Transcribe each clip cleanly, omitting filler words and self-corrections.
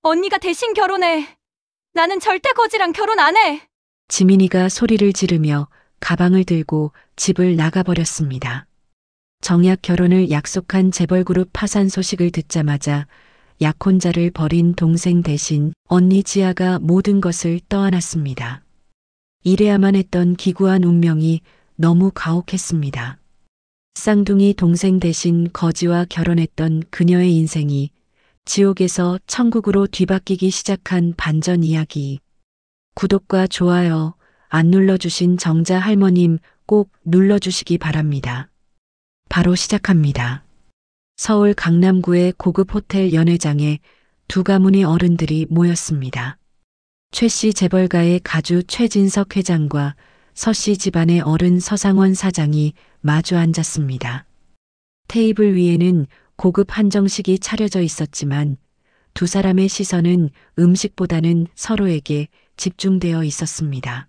언니가 대신 결혼해. 나는 절대 거지랑 결혼 안 해. 지민이가 소리를 지르며 가방을 들고 집을 나가버렸습니다. 정약 결혼을 약속한 재벌그룹 파산 소식을 듣자마자 약혼자를 버린 동생 대신 언니 지아가 모든 것을 떠안았습니다. 이래야만 했던 기구한 운명이 너무 가혹했습니다. 쌍둥이 동생 대신 거지와 결혼했던 그녀의 인생이 지옥에서 천국으로 뒤바뀌기 시작한 반전 이야기. 구독과 좋아요 안 눌러주신 정자 할머님 꼭 눌러주시기 바랍니다. 바로 시작합니다. 서울 강남구의 고급 호텔 연회장에 두 가문의 어른들이 모였습니다. 최 씨 재벌가의 가주 최진석 회장과 서 씨 집안의 어른 서상원 사장이 마주 앉았습니다. 테이블 위에는 고급 한정식이 차려져 있었지만 두 사람의 시선은 음식보다는 서로에게 집중되어 있었습니다.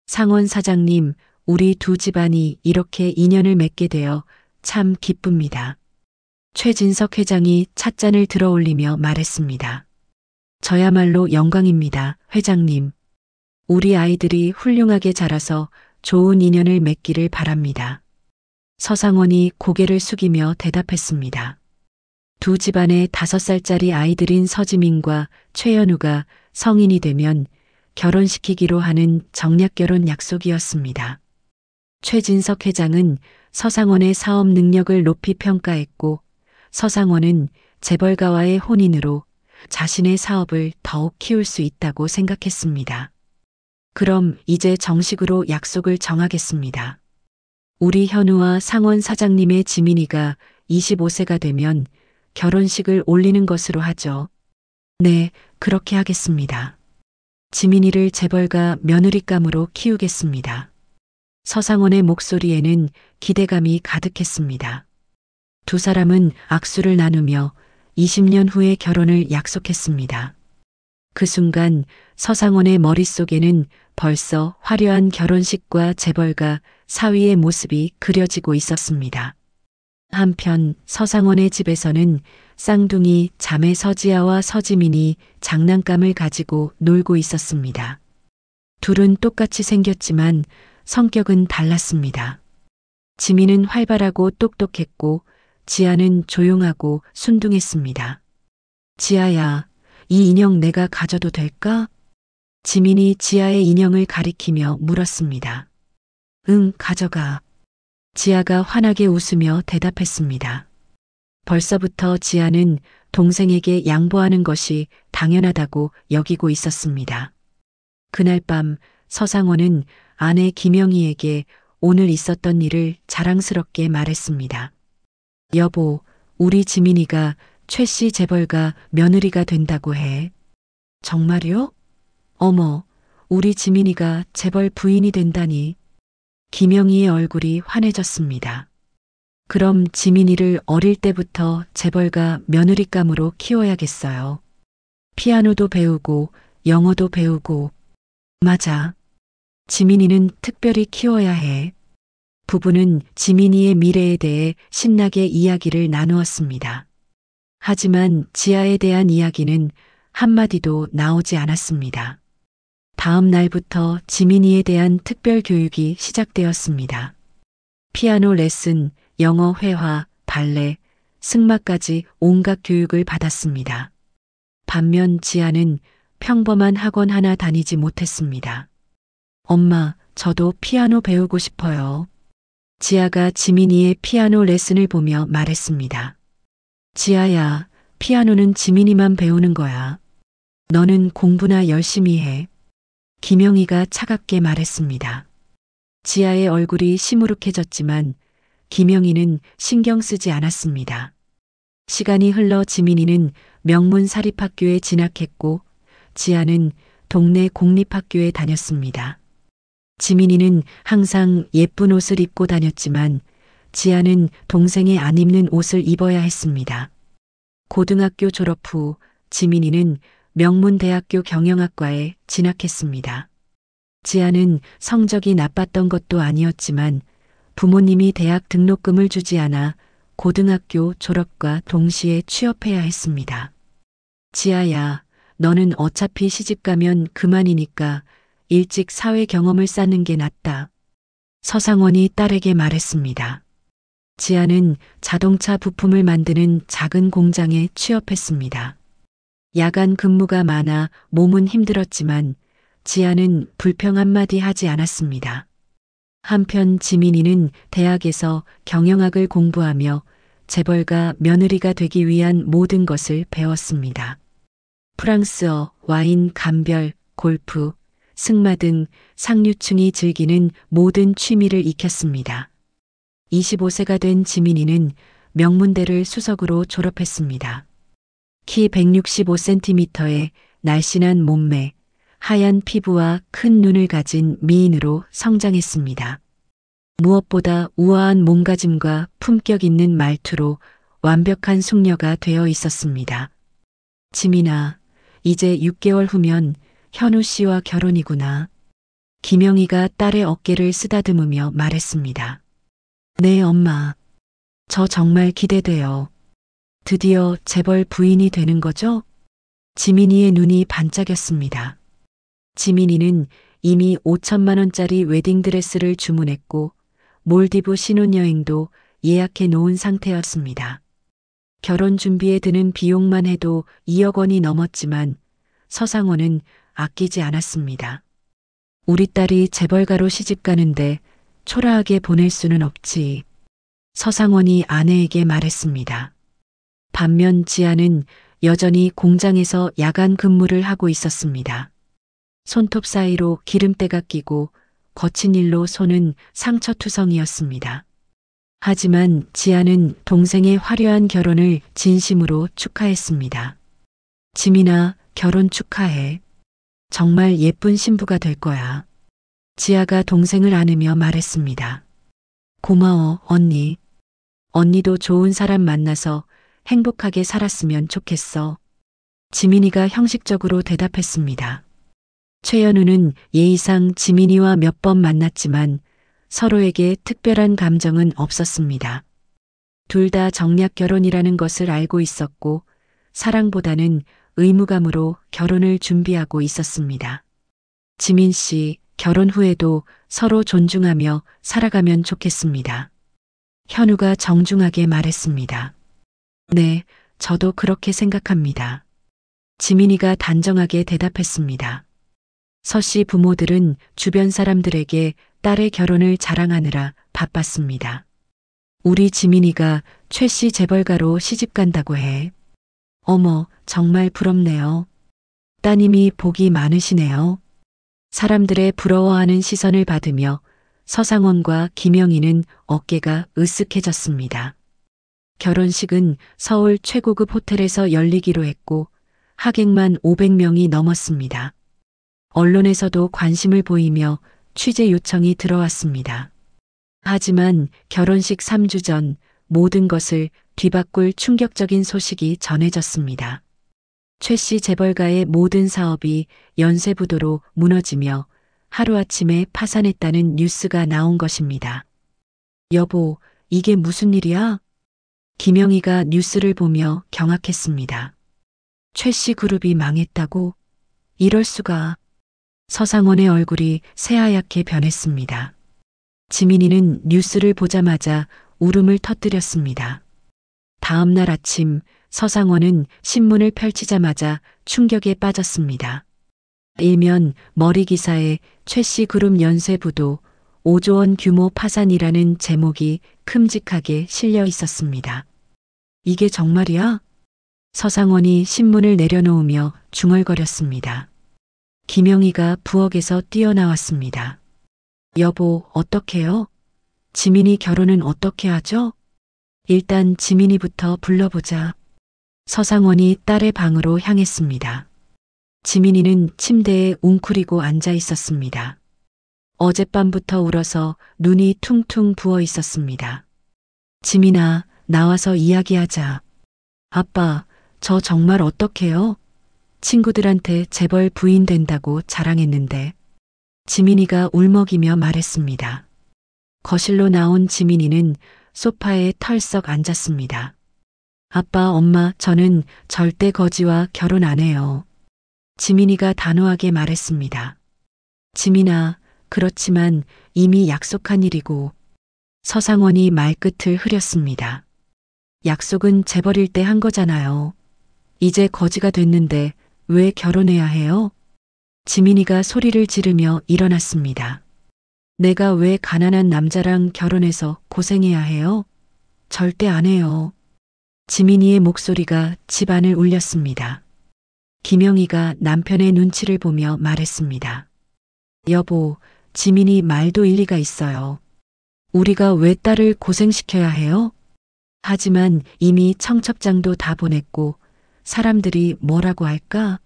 상원 사장님, 우리 두 집안이 이렇게 인연을 맺게 되어 참 기쁩니다. 최진석 회장이 찻잔을 들어 올리며 말했습니다. 저야말로 영광입니다, 회장님. 우리 아이들이 훌륭하게 자라서 좋은 인연을 맺기를 바랍니다. 서상원이 고개를 숙이며 대답했습니다. 두 집안의 5살짜리 아이들인 서지민과 최연우가 성인이 되면 결혼시키기로 하는 정략결혼 약속이었습니다. 최진석 회장은 서상원의 사업 능력을 높이 평가했고 서상원은 재벌가와의 혼인으로 자신의 사업을 더욱 키울 수 있다고 생각했습니다. 그럼 이제 정식으로 약속을 정하겠습니다. 우리 현우와 상원 사장님의 지민이가 25세가 되면 결혼식을 올리는 것으로 하죠. 네, 그렇게 하겠습니다. 지민이를 재벌가 며느리감으로 키우겠습니다. 서상원의 목소리에는 기대감이 가득했습니다. 두 사람은 악수를 나누며 20년 후의 결혼을 약속했습니다. 그 순간 서상원의 머릿속에는 벌써 화려한 결혼식과 재벌가 사위의 모습이 그려지고 있었습니다. 한편 서상원의 집에서는 쌍둥이 자매 서지아와 서지민이 장난감을 가지고 놀고 있었습니다. 둘은 똑같이 생겼지만 성격은 달랐습니다. 지민은 활발하고 똑똑했고 지아는 조용하고 순둥했습니다. 지아야, 이 인형 내가 가져도 될까? 지민이 지아의 인형을 가리키며 물었습니다. 응, 가져가. 지아가 환하게 웃으며 대답했습니다. 벌써부터 지아는 동생에게 양보하는 것이 당연하다고 여기고 있었습니다. 그날 밤 서상원은 아내 김영희에게 오늘 있었던 일을 자랑스럽게 말했습니다. 여보, 우리 지민이가 최 씨 재벌가 며느리가 된다고 해. 정말요? 어머, 우리 지민이가 재벌 부인이 된다니. 김영희의 얼굴이 환해졌습니다. 그럼 지민이를 어릴 때부터 재벌가 며느리감으로 키워야겠어요. 피아노도 배우고 영어도 배우고. 맞아. 지민이는 특별히 키워야 해. 부부는 지민이의 미래에 대해 신나게 이야기를 나누었습니다. 하지만 지아에 대한 이야기는 한마디도 나오지 않았습니다. 다음 날부터 지민이에 대한 특별 교육이 시작되었습니다. 피아노 레슨, 영어 회화, 발레, 승마까지 온갖 교육을 받았습니다. 반면 지아는 평범한 학원 하나 다니지 못했습니다. 엄마, 저도 피아노 배우고 싶어요. 지아가 지민이의 피아노 레슨을 보며 말했습니다. 지아야, 피아노는 지민이만 배우는 거야. 너는 공부나 열심히 해. 김영희가 차갑게 말했습니다. 지아의 얼굴이 시무룩해졌지만 김영희는 신경 쓰지 않았습니다. 시간이 흘러 지민이는 명문 사립학교에 진학했고 지아는 동네 공립학교에 다녔습니다. 지민이는 항상 예쁜 옷을 입고 다녔지만 지아는 동생이 안 입는 옷을 입어야 했습니다. 고등학교 졸업 후 지민이는 명문대학교 경영학과에 진학했습니다. 지아는 성적이 나빴던 것도 아니었지만 부모님이 대학 등록금을 주지 않아 고등학교 졸업과 동시에 취업해야 했습니다. 지아야, 너는 어차피 시집 가면 그만이니까 일찍 사회 경험을 쌓는 게 낫다. 서상원이 딸에게 말했습니다. 지아는 자동차 부품을 만드는 작은 공장에 취업했습니다. 야간 근무가 많아 몸은 힘들었지만 지아는 불평 한마디 하지 않았습니다. 한편 지민이는 대학에서 경영학을 공부하며 재벌가 며느리가 되기 위한 모든 것을 배웠습니다. 프랑스어, 와인, 감별, 골프, 승마 등 상류층이 즐기는 모든 취미를 익혔습니다. 25세가 된 지민이는 명문대를 수석으로 졸업했습니다. 키 165cm의 날씬한 몸매, 하얀 피부와 큰 눈을 가진 미인으로 성장했습니다. 무엇보다 우아한 몸가짐과 품격 있는 말투로 완벽한 숙녀가 되어 있었습니다. 지민아, 이제 6개월 후면 현우 씨와 결혼이구나. 김영희가 딸의 어깨를 쓰다듬으며 말했습니다. 네, 엄마. 저 정말 기대돼요. 드디어 재벌 부인이 되는 거죠? 지민이의 눈이 반짝였습니다. 지민이는 이미 5천만 원짜리 웨딩드레스를 주문했고 몰디브 신혼여행도 예약해 놓은 상태였습니다. 결혼 준비에 드는 비용만 해도 2억 원이 넘었지만 서상원은 아끼지 않았습니다. 우리 딸이 재벌가로 시집 가는데 초라하게 보낼 수는 없지. 서상원이 아내에게 말했습니다. 반면 지아는 여전히 공장에서 야간 근무를 하고 있었습니다. 손톱 사이로 기름때가 끼고 거친 일로 손은 상처투성이었습니다. 하지만 지아는 동생의 화려한 결혼을 진심으로 축하했습니다. 지민아, 결혼 축하해. 정말 예쁜 신부가 될 거야. 지아가 동생을 안으며 말했습니다. 고마워, 언니. 언니도 좋은 사람 만나서 행복하게 살았으면 좋겠어. 지민이가 형식적으로 대답했습니다. 최연우는 예의상 지민이와 몇 번 만났지만 서로에게 특별한 감정은 없었습니다. 둘 다 정략 결혼이라는 것을 알고 있었고 사랑보다는 의무감으로 결혼을 준비하고 있었습니다. 지민 씨, 결혼 후에도 서로 존중하며 살아가면 좋겠습니다. 현우가 정중하게 말했습니다. 네, 저도 그렇게 생각합니다. 지민이가 단정하게 대답했습니다. 서 씨 부모들은 주변 사람들에게 딸의 결혼을 자랑하느라 바빴습니다. 우리 지민이가 최 씨 재벌가로 시집 간다고 해. 어머, 정말 부럽네요. 따님이 복이 많으시네요. 사람들의 부러워하는 시선을 받으며 서상원과 김영희는 어깨가 으쓱해졌습니다. 결혼식은 서울 최고급 호텔에서 열리기로 했고 하객만 500명이 넘었습니다. 언론에서도 관심을 보이며 취재 요청이 들어왔습니다. 하지만 결혼식 3주 전 모든 것을 뒤바꿀 충격적인 소식이 전해졌습니다. 최 씨 재벌가의 모든 사업이 연쇄부도로 무너지며 하루아침에 파산했다는 뉴스가 나온 것입니다. 여보, 이게 무슨 일이야? 김영희가 뉴스를 보며 경악했습니다. 최 씨 그룹이 망했다고? 이럴 수가. 서상원의 얼굴이 새하얗게 변했습니다. 지민이는 뉴스를 보자마자 울음을 터뜨렸습니다. 다음 날 아침 서상원은 신문을 펼치자마자 충격에 빠졌습니다. 일면 머리 기사에 최 씨 그룹 연쇄부도 5조 원 규모 파산이라는 제목이 큼직하게 실려 있었습니다. 이게 정말이야? 서상원이 신문을 내려놓으며 중얼거렸습니다. 김영희가 부엌에서 뛰어나왔습니다. 여보, 어떡해요? 지민이 결혼은 어떻게 하죠? 일단 지민이부터 불러보자. 서상원이 딸의 방으로 향했습니다. 지민이는 침대에 웅크리고 앉아 있었습니다. 어젯밤부터 울어서 눈이 퉁퉁 부어 있었습니다. 지민아, 나와서 이야기하자. 아빠, 저 정말 어떡해요? 친구들한테 재벌 부인 된다고 자랑했는데. 지민이가 울먹이며 말했습니다. 거실로 나온 지민이는 소파에 털썩 앉았습니다. 아빠, 엄마, 저는 절대 거지와 결혼 안 해요. 지민이가 단호하게 말했습니다. 지민아, 그렇지만 이미 약속한 일이고. 서상원이 말끝을 흐렸습니다. 약속은 재버릴 때 한 거잖아요. 이제 거지가 됐는데 왜 결혼해야 해요? 지민이가 소리를 지르며 일어났습니다. 내가 왜 가난한 남자랑 결혼해서 고생해야 해요? 절대 안 해요. 지민이의 목소리가 집안을 울렸습니다. 김영희가 남편의 눈치를 보며 말했습니다. 여보, 지민이 말도 일리가 있어요. 우리가 왜 딸을 고생시켜야 해요? 하지만 이미 청첩장도 다 보냈고 사람들이 뭐라고 할까?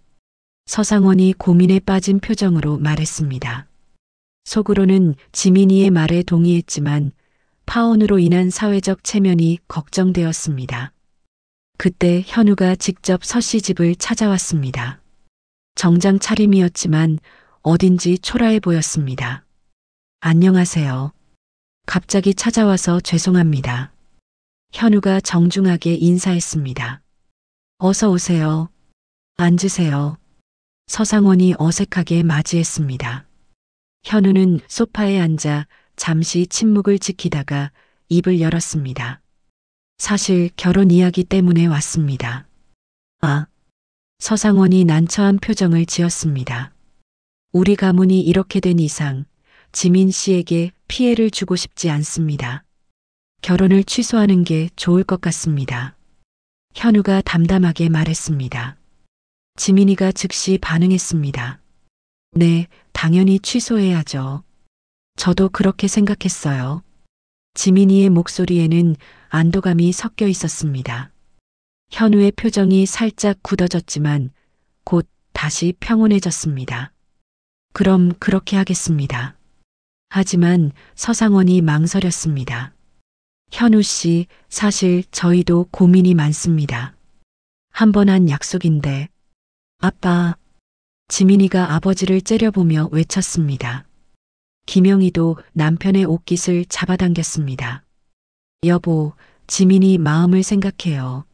서상원이 고민에 빠진 표정으로 말했습니다. 속으로는 지민이의 말에 동의했지만 파혼으로 인한 사회적 체면이 걱정되었습니다. 그때 현우가 직접 서씨 집을 찾아왔습니다. 정장 차림이었지만 어딘지 초라해 보였습니다. 안녕하세요. 갑자기 찾아와서 죄송합니다. 현우가 정중하게 인사했습니다. 어서 오세요. 앉으세요. 서상원이 어색하게 맞이했습니다. 현우는 소파에 앉아 잠시 침묵을 지키다가 입을 열었습니다. 사실 결혼 이야기 때문에 왔습니다. 아, 서상원이 난처한 표정을 지었습니다. 우리 가문이 이렇게 된 이상 지민 씨에게 피해를 주고 싶지 않습니다. 결혼을 취소하는 게 좋을 것 같습니다. 현우가 담담하게 말했습니다. 지민이가 즉시 반응했습니다. 네, 당연히 취소해야죠. 저도 그렇게 생각했어요. 지민이의 목소리에는 안도감이 섞여 있었습니다. 현우의 표정이 살짝 굳어졌지만 곧 다시 평온해졌습니다. 그럼 그렇게 하겠습니다. 하지만 서상원이 망설였습니다. 현우 씨, 사실 저희도 고민이 많습니다. 한 번 한 약속인데. 아빠. 지민이가 아버지를 째려보며 외쳤습니다. 김영희도 남편의 옷깃을 잡아당겼습니다. 여보, 지민이 마음을 생각해요.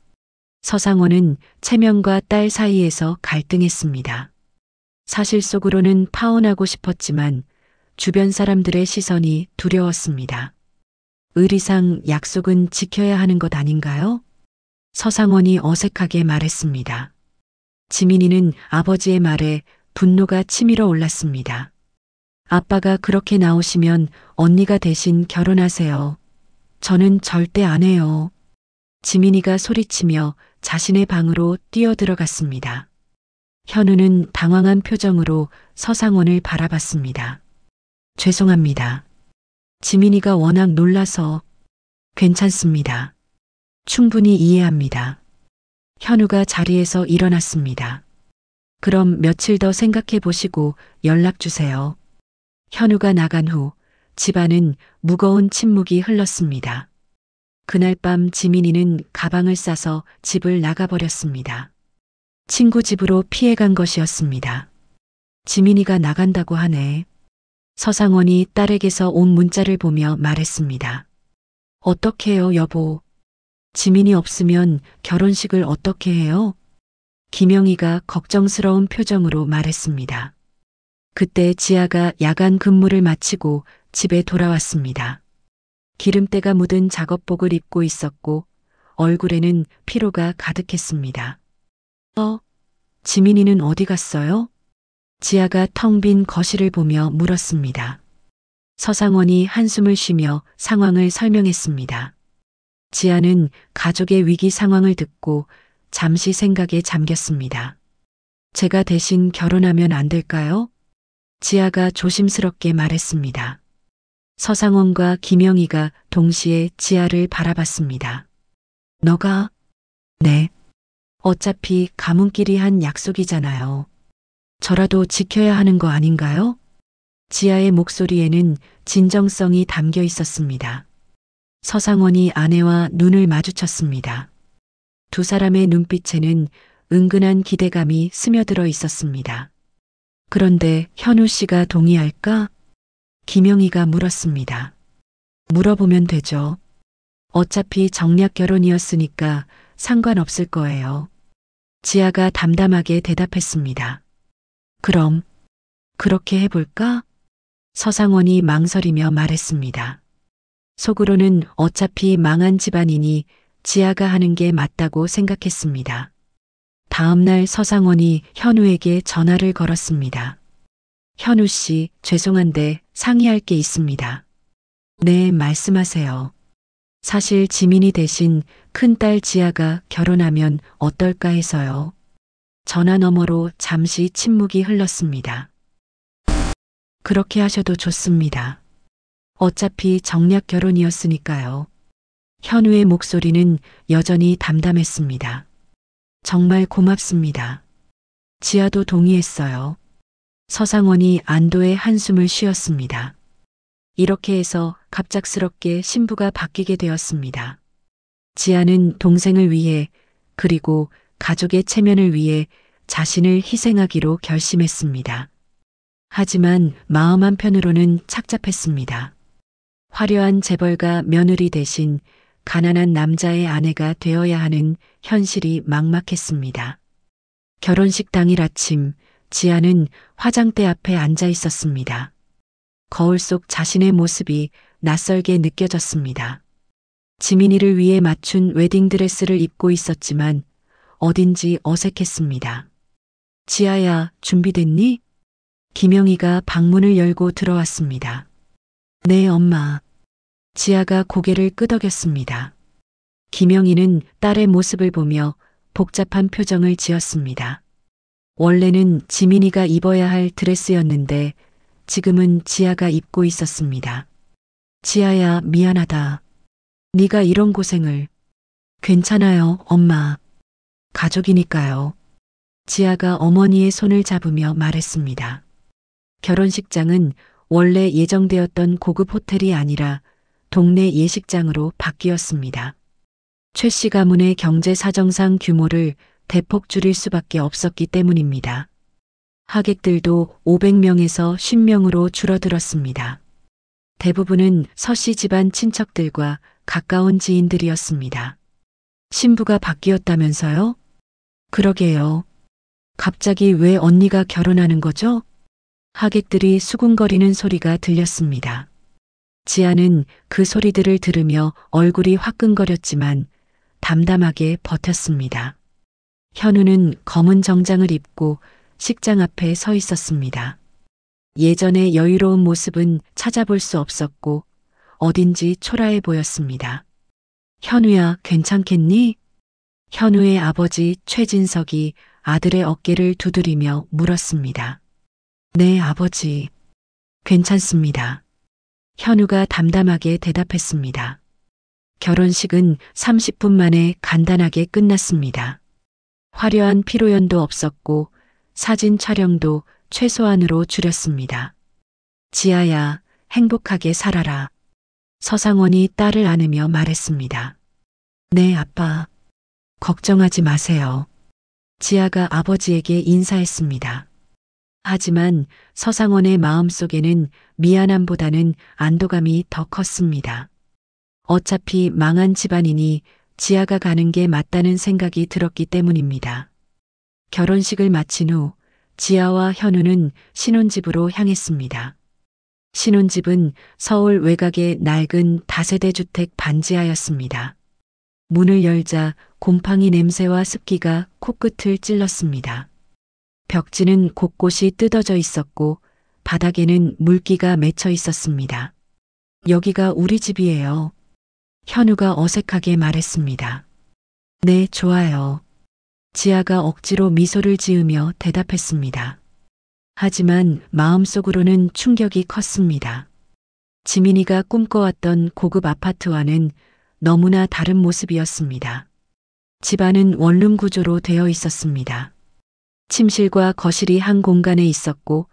서상원은 체면과 딸 사이에서 갈등했습니다. 사실 속으로는 파혼하고 싶었지만 주변 사람들의 시선이 두려웠습니다. 의리상 약속은 지켜야 하는 것 아닌가요? 서상원이 어색하게 말했습니다. 지민이는 아버지의 말에 분노가 치밀어 올랐습니다. 아빠가 그렇게 나오시면 언니가 대신 결혼하세요. 저는 절대 안 해요. 지민이가 소리치며 자신의 방으로 뛰어들어갔습니다. 현우는 당황한 표정으로 서상원을 바라봤습니다. 죄송합니다. 지민이가 워낙 놀라서. 괜찮습니다. 충분히 이해합니다. 현우가 자리에서 일어났습니다. 그럼 며칠 더 생각해 보시고 연락 주세요. 현우가 나간 후 집안은 무거운 침묵이 흘렀습니다. 그날 밤 지민이는 가방을 싸서 집을 나가버렸습니다. 친구 집으로 피해간 것이었습니다. 지민이가 나간다고 하네. 서상원이 딸에게서 온 문자를 보며 말했습니다. 어떡해요, 여보. 지민이 없으면 결혼식을 어떻게 해요? 김영희가 걱정스러운 표정으로 말했습니다. 그때 지아가 야간 근무를 마치고 집에 돌아왔습니다. 기름때가 묻은 작업복을 입고 있었고 얼굴에는 피로가 가득했습니다. 지민이는 어디 갔어요? 지아가 텅 빈 거실을 보며 물었습니다. 서상원이 한숨을 쉬며 상황을 설명했습니다. 지아는 가족의 위기 상황을 듣고 잠시 생각에 잠겼습니다. 제가 대신 결혼하면 안 될까요? 지아가 조심스럽게 말했습니다. 서상원과 김영희가 동시에 지아를 바라봤습니다. 너가? 네. 어차피 가문끼리 한 약속이잖아요. 저라도 지켜야 하는 거 아닌가요? 지아의 목소리에는 진정성이 담겨 있었습니다. 서상원이 아내와 눈을 마주쳤습니다. 두 사람의 눈빛에는 은근한 기대감이 스며들어 있었습니다. 그런데 현우 씨가 동의할까? 김영희가 물었습니다. 물어보면 되죠. 어차피 정략 결혼이었으니까 상관없을 거예요. 지아가 담담하게 대답했습니다. 그럼 그렇게 해볼까? 서상원이 망설이며 말했습니다. 속으로는 어차피 망한 집안이니 지아가 하는 게 맞다고 생각했습니다. 다음날 서상원이 현우에게 전화를 걸었습니다. 현우 씨, 죄송한데 상의할 게 있습니다. 네, 말씀하세요. 사실 지민이 대신 큰딸 지아가 결혼하면 어떨까 해서요. 전화 너머로 잠시 침묵이 흘렀습니다. 그렇게 하셔도 좋습니다. 어차피 정략 결혼이었으니까요. 현우의 목소리는 여전히 담담했습니다. 정말 고맙습니다. 지아도 동의했어요. 서상원이 안도의 한숨을 쉬었습니다. 이렇게 해서 갑작스럽게 신부가 바뀌게 되었습니다. 지아는 동생을 위해 그리고 가족의 체면을 위해 자신을 희생하기로 결심했습니다. 하지만 마음 한편으로는 착잡했습니다. 화려한 재벌가 며느리 대신 가난한 남자의 아내가 되어야 하는 현실이 막막했습니다. 결혼식 당일 아침, 지아는 화장대 앞에 앉아 있었습니다. 거울 속 자신의 모습이 낯설게 느껴졌습니다. 지민이를 위해 맞춘 웨딩드레스를 입고 있었지만 어딘지 어색했습니다. 지아야, 준비됐니? 김영희가 방문을 열고 들어왔습니다. 네, 엄마. 지아가 고개를 끄덕였습니다. 김영희는 딸의 모습을 보며 복잡한 표정을 지었습니다. 원래는 지민이가 입어야 할 드레스였는데 지금은 지아가 입고 있었습니다. 지아야, 미안하다. 네가 이런 고생을. 괜찮아요, 엄마. 가족이니까요. 지아가 어머니의 손을 잡으며 말했습니다. 결혼식장은 원래 예정되었던 고급 호텔이 아니라 동네 예식장으로 바뀌었습니다. 최 씨 가문의 경제 사정상 규모를 대폭 줄일 수밖에 없었기 때문입니다. 하객들도 500명에서 10명으로 줄어들었습니다. 대부분은 서 씨 집안 친척들과 가까운 지인들이었습니다. 신부가 바뀌었다면서요? 그러게요. 갑자기 왜 언니가 결혼하는 거죠? 하객들이 수군거리는 소리가 들렸습니다. 지아는 그 소리들을 들으며 얼굴이 화끈거렸지만 담담하게 버텼습니다. 현우는 검은 정장을 입고 식장 앞에 서 있었습니다. 예전의 여유로운 모습은 찾아볼 수 없었고 어딘지 초라해 보였습니다. 현우야, 괜찮겠니? 현우의 아버지 최진석이 아들의 어깨를 두드리며 물었습니다. 네, 아버지. 괜찮습니다. 현우가 담담하게 대답했습니다. 결혼식은 30분 만에 간단하게 끝났습니다. 화려한 피로연도 없었고 사진 촬영도 최소한으로 줄였습니다. 지아야, 행복하게 살아라. 서상원이 딸을 안으며 말했습니다. 네, 아빠. 걱정하지 마세요. 지아가 아버지에게 인사했습니다. 하지만 서상원의 마음속에는 미안함보다는 안도감이 더 컸습니다. 어차피 망한 집안이니 지아가 가는 게 맞다는 생각이 들었기 때문입니다. 결혼식을 마친 후 지아와 현우는 신혼집으로 향했습니다. 신혼집은 서울 외곽의 낡은 다세대 주택 반지하였습니다. 문을 열자 곰팡이 냄새와 습기가 코끝을 찔렀습니다. 벽지는 곳곳이 뜯어져 있었고 바닥에는 물기가 맺혀 있었습니다. 여기가 우리 집이에요. 현우가 어색하게 말했습니다. 네, 좋아요. 지아가 억지로 미소를 지으며 대답했습니다. 하지만 마음속으로는 충격이 컸습니다. 지민이가 꿈꿔왔던 고급 아파트와는 너무나 다른 모습이었습니다. 집안은 원룸 구조로 되어 있었습니다. 침실과 거실이 한 공간에 있었고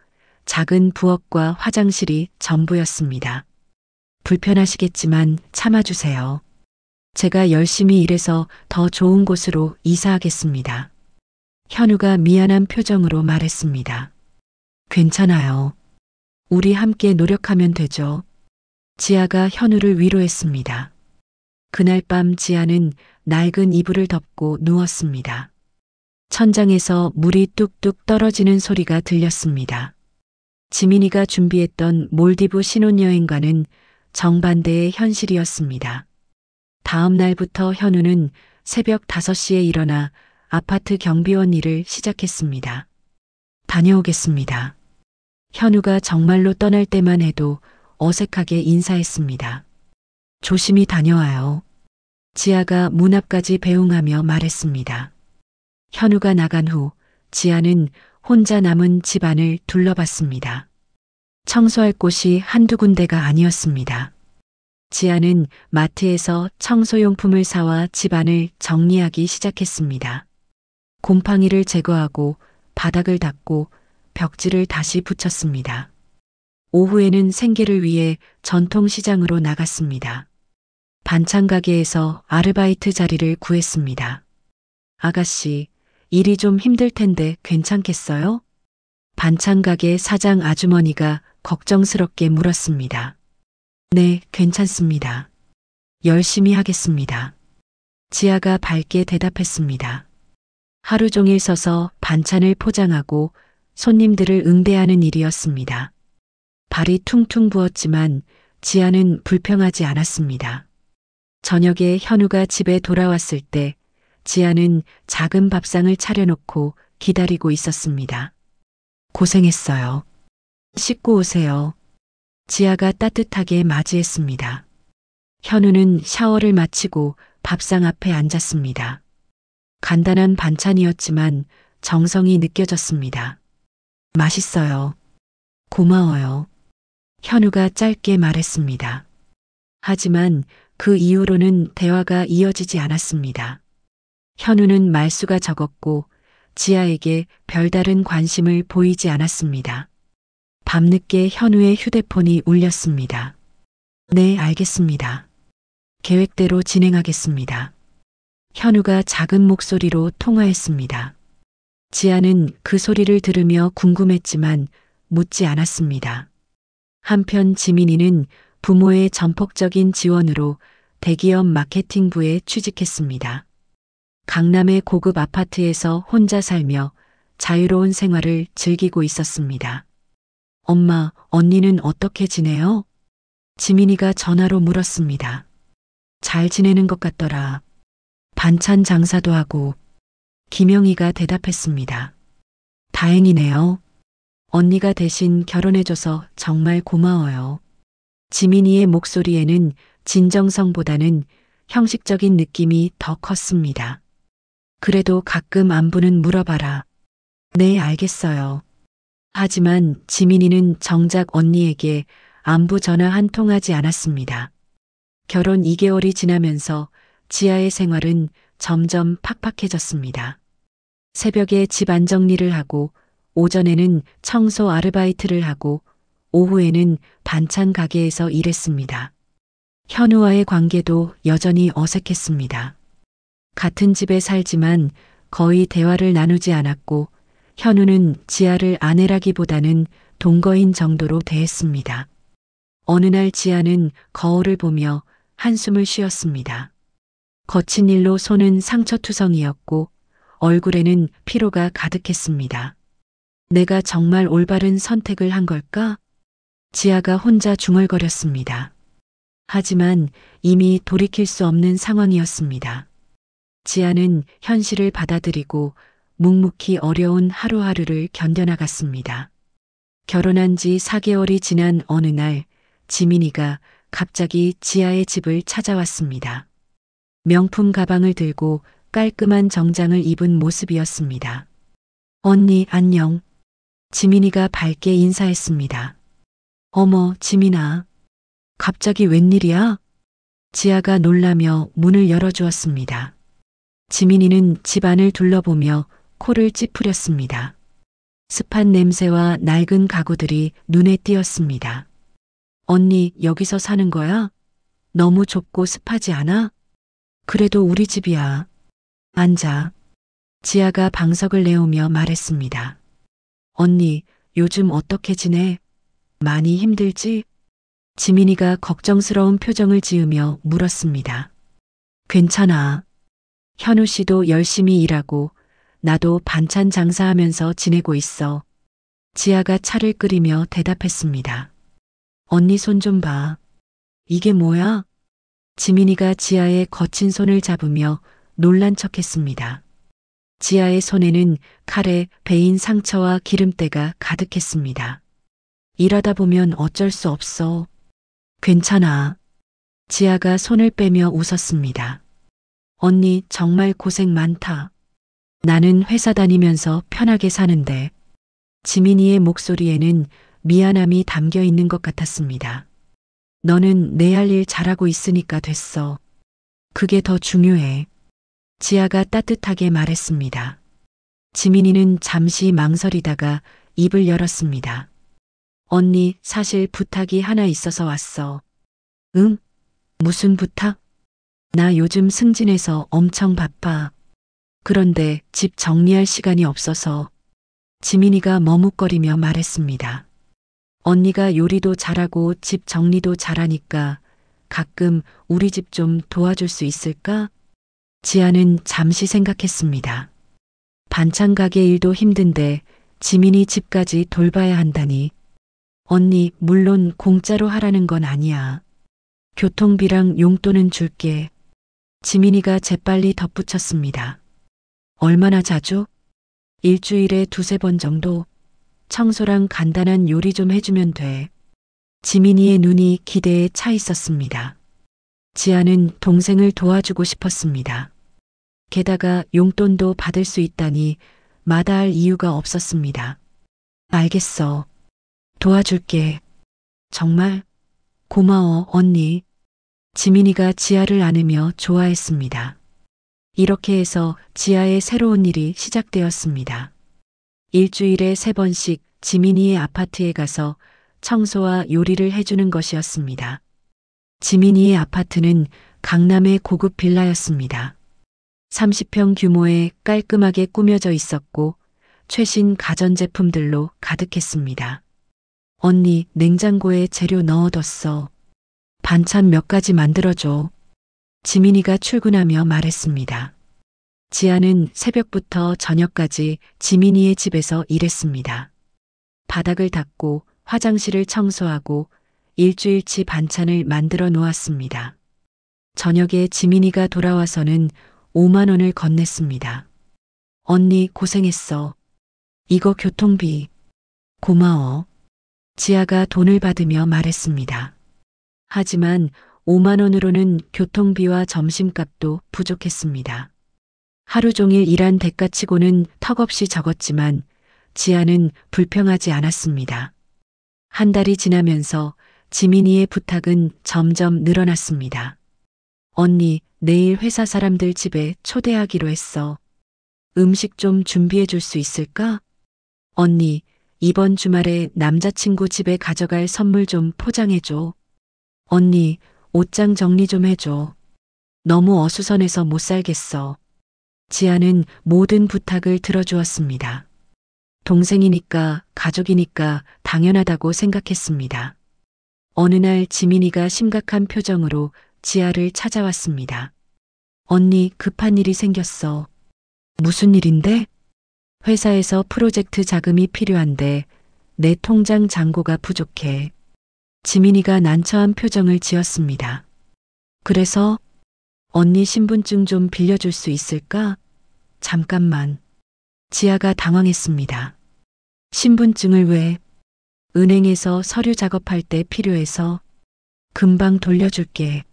작은 부엌과 화장실이 전부였습니다. 불편하시겠지만 참아주세요. 제가 열심히 일해서 더 좋은 곳으로 이사하겠습니다. 현우가 미안한 표정으로 말했습니다. 괜찮아요. 우리 함께 노력하면 되죠. 지아가 현우를 위로했습니다. 그날 밤 지아는 낡은 이불을 덮고 누웠습니다. 천장에서 물이 뚝뚝 떨어지는 소리가 들렸습니다. 지민이가 준비했던 몰디브 신혼여행과는 정반대의 현실이었습니다. 다음 날부터 현우는 새벽 5시에 일어나 아파트 경비원 일을 시작했습니다. 다녀오겠습니다. 현우가 정말로 떠날 때만 해도 어색하게 인사했습니다. 조심히 다녀와요. 지아가 문 앞까지 배웅하며 말했습니다. 현우가 나간 후 지아는 혼자 남은 집안을 둘러봤습니다. 청소할 곳이 한두 군데가 아니었습니다. 지아는 마트에서 청소용품을 사와 집안을 정리하기 시작했습니다. 곰팡이를 제거하고 바닥을 닦고 벽지를 다시 붙였습니다. 오후에는 생계를 위해 전통시장으로 나갔습니다. 반찬 가게에서 아르바이트 자리를 구했습니다. 아가씨, 일이 좀 힘들 텐데 괜찮겠어요? 반찬 가게 사장 아주머니가 걱정스럽게 물었습니다. 네, 괜찮습니다. 열심히 하겠습니다. 지아가 밝게 대답했습니다. 하루 종일 서서 반찬을 포장하고 손님들을 응대하는 일이었습니다. 발이 퉁퉁 부었지만 지아는 불평하지 않았습니다. 저녁에 현우가 집에 돌아왔을 때 지아는 작은 밥상을 차려놓고 기다리고 있었습니다. 고생했어요. 씻고 오세요. 지아가 따뜻하게 맞이했습니다. 현우는 샤워를 마치고 밥상 앞에 앉았습니다. 간단한 반찬이었지만 정성이 느껴졌습니다. 맛있어요. 고마워요. 현우가 짧게 말했습니다. 하지만 그 이후로는 대화가 이어지지 않았습니다. 현우는 말수가 적었고 지아에게 별다른 관심을 보이지 않았습니다. 밤늦게 현우의 휴대폰이 울렸습니다. 네, 알겠습니다. 계획대로 진행하겠습니다. 현우가 작은 목소리로 통화했습니다. 지아는 그 소리를 들으며 궁금했지만 묻지 않았습니다. 한편 지민이는 부모의 전폭적인 지원으로 대기업 마케팅부에 취직했습니다. 강남의 고급 아파트에서 혼자 살며 자유로운 생활을 즐기고 있었습니다. 엄마, 언니는 어떻게 지내요? 지민이가 전화로 물었습니다. 잘 지내는 것 같더라. 반찬 장사도 하고. 김영희가 대답했습니다. 다행이네요. 언니가 대신 결혼해줘서 정말 고마워요. 지민이의 목소리에는 진정성보다는 형식적인 느낌이 더 컸습니다. 그래도 가끔 안부는 물어봐라. 네, 알겠어요. 하지만 지민이는 정작 언니에게 안부 전화 한 통 하지 않았습니다. 결혼 2개월이 지나면서 지아의 생활은 점점 팍팍해졌습니다. 새벽에 집 안정리를 하고 오전에는 청소 아르바이트를 하고 오후에는 반찬 가게에서 일했습니다. 현우와의 관계도 여전히 어색했습니다. 같은 집에 살지만 거의 대화를 나누지 않았고 현우는 지아를 아내라기보다는 동거인 정도로 대했습니다. 어느 날 지아는 거울을 보며 한숨을 쉬었습니다. 거친 일로 손은 상처투성이었고 얼굴에는 피로가 가득했습니다. 내가 정말 올바른 선택을 한 걸까? 지아가 혼자 중얼거렸습니다. 하지만 이미 돌이킬 수 없는 상황이었습니다. 지아는 현실을 받아들이고 묵묵히 어려운 하루하루를 견뎌나갔습니다. 결혼한 지 4개월이 지난 어느 날 지민이가 갑자기 지아의 집을 찾아왔습니다. 명품 가방을 들고 깔끔한 정장을 입은 모습이었습니다. 언니, 안녕. 지민이가 밝게 인사했습니다. 어머, 지민아. 갑자기 웬일이야? 지아가 놀라며 문을 열어주었습니다. 지민이는 집안을 둘러보며 코를 찌푸렸습니다. 습한 냄새와 낡은 가구들이 눈에 띄었습니다. 언니, 여기서 사는 거야? 너무 좁고 습하지 않아? 그래도 우리 집이야. 앉아. 지아가 방석을 내오며 말했습니다. 언니, 요즘 어떻게 지내? 많이 힘들지? 지민이가 걱정스러운 표정을 지으며 물었습니다. 괜찮아. 현우 씨도 열심히 일하고 나도 반찬 장사하면서 지내고 있어. 지아가 차를 끓이며 대답했습니다. 언니 손 좀 봐. 이게 뭐야? 지민이가 지아의 거친 손을 잡으며 놀란 척했습니다. 지아의 손에는 칼에 베인 상처와 기름때가 가득했습니다. 일하다 보면 어쩔 수 없어. 괜찮아. 지아가 손을 빼며 웃었습니다. 언니 정말 고생 많다. 나는 회사 다니면서 편하게 사는데. 지민이의 목소리에는 미안함이 담겨 있는 것 같았습니다. 너는 내 할 일 잘하고 있으니까 됐어. 그게 더 중요해. 지아가 따뜻하게 말했습니다. 지민이는 잠시 망설이다가 입을 열었습니다. 언니, 사실 부탁이 하나 있어서 왔어. 응? 무슨 부탁? 나 요즘 승진해서 엄청 바빠. 그런데 집 정리할 시간이 없어서. 지민이가 머뭇거리며 말했습니다. 언니가 요리도 잘하고 집 정리도 잘하니까 가끔 우리 집 좀 도와줄 수 있을까? 지아는 잠시 생각했습니다. 반찬 가게 일도 힘든데 지민이 집까지 돌봐야 한다니. 언니, 물론 공짜로 하라는 건 아니야. 교통비랑 용돈은 줄게. 지민이가 재빨리 덧붙였습니다. 얼마나 자주? 일주일에 2~3번 정도. 청소랑 간단한 요리 좀 해주면 돼. 지민이의 눈이 기대에 차 있었습니다. 지아는 동생을 도와주고 싶었습니다. 게다가 용돈도 받을 수 있다니 마다할 이유가 없었습니다. 알겠어. 도와줄게. 정말? 고마워, 언니. 지민이가 지아를 안으며 좋아했습니다. 이렇게 해서 지아의 새로운 일이 시작되었습니다. 일주일에 3번씩 지민이의 아파트에 가서 청소와 요리를 해주는 것이었습니다. 지민이의 아파트는 강남의 고급 빌라였습니다. 30평 규모의 깔끔하게 꾸며져 있었고 최신 가전제품들로 가득했습니다. 언니, 냉장고에 재료 넣어뒀어. 반찬 몇 가지 만들어줘. 지민이가 출근하며 말했습니다. 지아는 새벽부터 저녁까지 지민이의 집에서 일했습니다. 바닥을 닦고 화장실을 청소하고 일주일치 반찬을 만들어 놓았습니다. 저녁에 지민이가 돌아와서는 5만 원을 건넸습니다. 언니 고생했어. 이거 교통비. 고마워. 지아가 돈을 받으며 말했습니다. 하지만 5만 원으로는 교통비와 점심값도 부족했습니다. 하루 종일 일한 대가치고는 턱없이 적었지만 지아는 불평하지 않았습니다. 한 달이 지나면서 지민이의 부탁은 점점 늘어났습니다. 언니, 내일 회사 사람들 집에 초대하기로 했어. 음식 좀 준비해 줄 수 있을까? 언니, 이번 주말에 남자친구 집에 가져갈 선물 좀 포장해 줘. 언니, 옷장 정리 좀 해줘. 너무 어수선해서 못 살겠어. 지아는 모든 부탁을 들어주었습니다. 동생이니까, 가족이니까 당연하다고 생각했습니다. 어느 날 지민이가 심각한 표정으로 지아를 찾아왔습니다. 언니, 급한 일이 생겼어. 무슨 일인데? 회사에서 프로젝트 자금이 필요한데 내 통장 잔고가 부족해. 지민이가 난처한 표정을 지었습니다. 그래서 언니 신분증 좀 빌려줄 수 있을까? 잠깐만. 지아가 당황했습니다. 신분증을 왜? 은행에서 서류 작업할 때 필요해서. 금방 돌려줄게.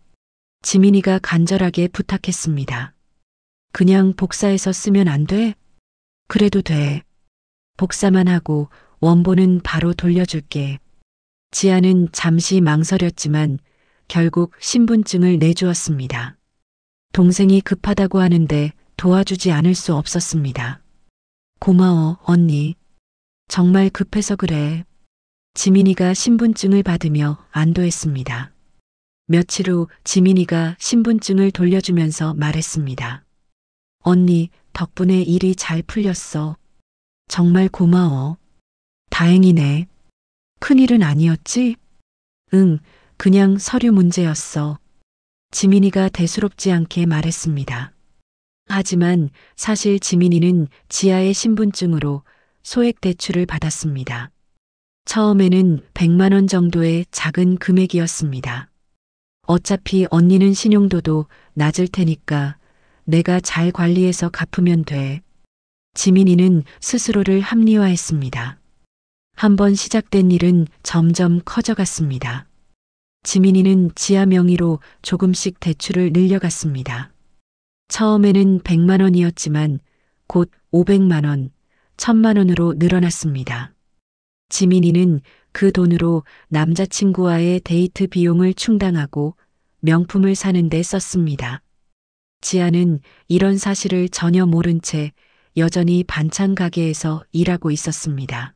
지민이가 간절하게 부탁했습니다. 그냥 복사해서 쓰면 안 돼? 그래도 돼. 복사만 하고 원본은 바로 돌려줄게. 지아는 잠시 망설였지만 결국 신분증을 내주었습니다. 동생이 급하다고 하는데 도와주지 않을 수 없었습니다. 고마워, 언니. 정말 급해서 그래. 지민이가 신분증을 받으며 안도했습니다. 며칠 후 지민이가 신분증을 돌려주면서 말했습니다. 언니, 덕분에 일이 잘 풀렸어. 정말 고마워. 다행이네. 큰일은 아니었지? 응, 그냥 서류 문제였어. 지민이가 대수롭지 않게 말했습니다. 하지만 사실 지민이는 지아의 신분증으로 소액 대출을 받았습니다. 처음에는 100만 원 정도의 작은 금액이었습니다. 어차피 언니는 신용도도 낮을 테니까 내가 잘 관리해서 갚으면 돼. 지민이는 스스로를 합리화했습니다. 한번 시작된 일은 점점 커져갔습니다. 지민이는 지아 명의로 조금씩 대출을 늘려갔습니다. 처음에는 100만 원이었지만 곧 500만 원, 1000만 원으로 늘어났습니다. 지민이는 그 돈으로 남자친구와의 데이트 비용을 충당하고 명품을 사는 데 썼습니다. 지아는 이런 사실을 전혀 모른 채 여전히 반찬 가게에서 일하고 있었습니다.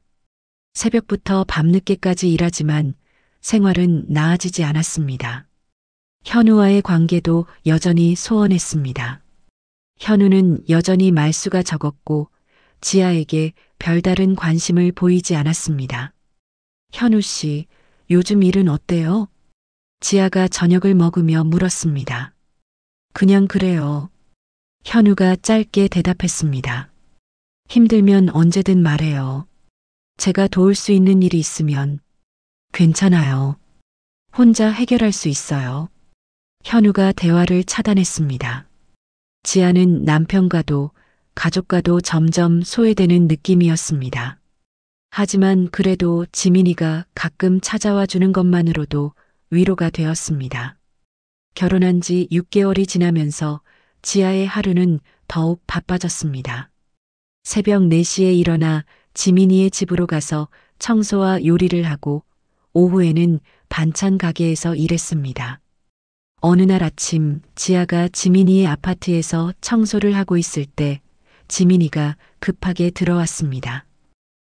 새벽부터 밤늦게까지 일하지만 생활은 나아지지 않았습니다. 현우와의 관계도 여전히 소원했습니다. 현우는 여전히 말수가 적었고 지아에게 별다른 관심을 보이지 않았습니다. 현우 씨, 요즘 일은 어때요? 지아가 저녁을 먹으며 물었습니다. 그냥 그래요. 현우가 짧게 대답했습니다. 힘들면 언제든 말해요. 제가 도울 수 있는 일이 있으면 괜찮아요. 혼자 해결할 수 있어요. 현우가 대화를 차단했습니다. 지아는 남편과도 가족과도 점점 소외되는 느낌이었습니다. 하지만 그래도 지민이가 가끔 찾아와 주는 것만으로도 위로가 되었습니다. 결혼한 지 6개월이 지나면서 지아의 하루는 더욱 바빠졌습니다. 새벽 4시에 일어나 지민이의 집으로 가서 청소와 요리를 하고 오후에는 반찬 가게에서 일했습니다. 어느 날 아침 지아가 지민이의 아파트에서 청소를 하고 있을 때 지민이가 급하게 들어왔습니다.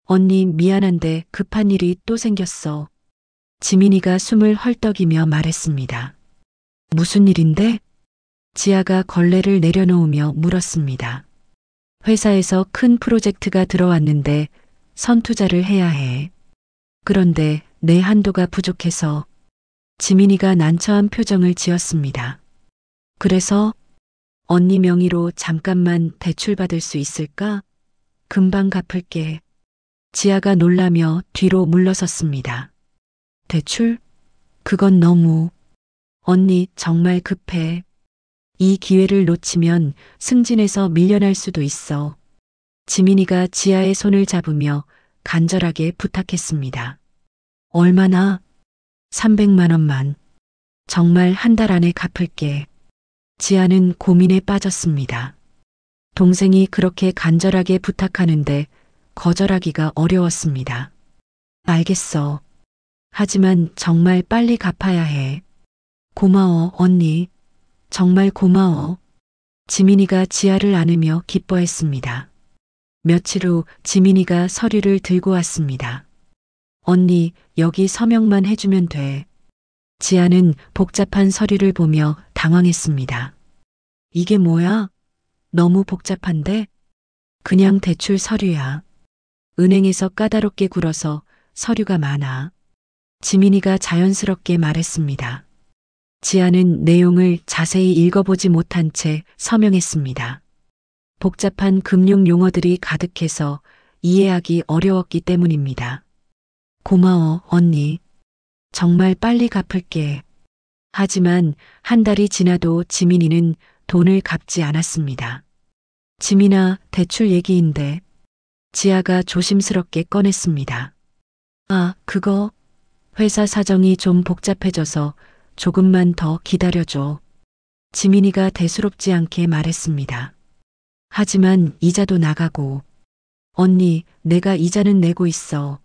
언니 미안한데 급한 일이 또 생겼어. 지민이가 숨을 헐떡이며 말했습니다. 무슨 일인데? 지아가 걸레를 내려놓으며 물었습니다. 회사에서 큰 프로젝트가 들어왔는데 선투자를 해야 해. 그런데 내 한도가 부족해서 지민이가 난처한 표정을 지었습니다. 그래서 언니 명의로 잠깐만 대출받을 수 있을까? 금방 갚을게. 지아가 놀라며 뒤로 물러섰습니다. 대출? 그건 너무. 언니 정말 급해. 이 기회를 놓치면 승진해서 밀려날 수도 있어. 지민이가 지아의 손을 잡으며 간절하게 부탁했습니다. 얼마나? 300만 원만. 정말 한 달 안에 갚을게. 지아는 고민에 빠졌습니다. 동생이 그렇게 간절하게 부탁하는데 거절하기가 어려웠습니다. 알겠어. 하지만 정말 빨리 갚아야 해. 고마워, 언니. 정말 고마워. 지민이가 지아를 안으며 기뻐했습니다. 며칠 후 지민이가 서류를 들고 왔습니다. 언니, 여기 서명만 해주면 돼. 지아는 복잡한 서류를 보며 당황했습니다. 이게 뭐야? 너무 복잡한데? 그냥 대출 서류야. 은행에서 까다롭게 굴어서 서류가 많아. 지민이가 자연스럽게 말했습니다. 지아는 내용을 자세히 읽어보지 못한 채 서명했습니다. 복잡한 금융 용어들이 가득해서 이해하기 어려웠기 때문입니다. 고마워, 언니. 정말 빨리 갚을게. 하지만 한 달이 지나도 지민이는 돈을 갚지 않았습니다. 지민아, 대출 얘기인데. 지아가 조심스럽게 꺼냈습니다. 아, 그거. 회사 사정이 좀 복잡해져서 조금만 더 기다려줘. 지민이가 대수롭지 않게 말했습니다. 하지만 이자도 나가고. 언니, 내가 이자는 내고 있어.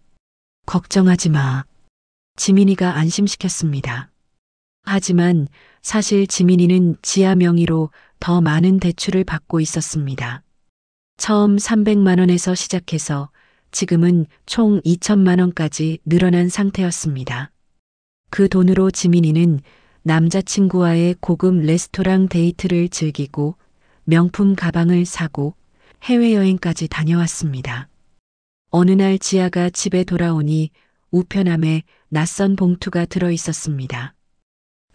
걱정하지 마. 지민이가 안심시켰습니다. 하지만 사실 지민이는 지아 명의로 더 많은 대출을 받고 있었습니다. 처음 300만 원에서 시작해서 지금은 총 2천만 원까지 늘어난 상태였습니다. 그 돈으로 지민이는 남자친구와의 고급 레스토랑 데이트를 즐기고 명품 가방을 사고 해외여행까지 다녀왔습니다. 어느 날 지아가 집에 돌아오니 우편함에 낯선 봉투가 들어 있었습니다.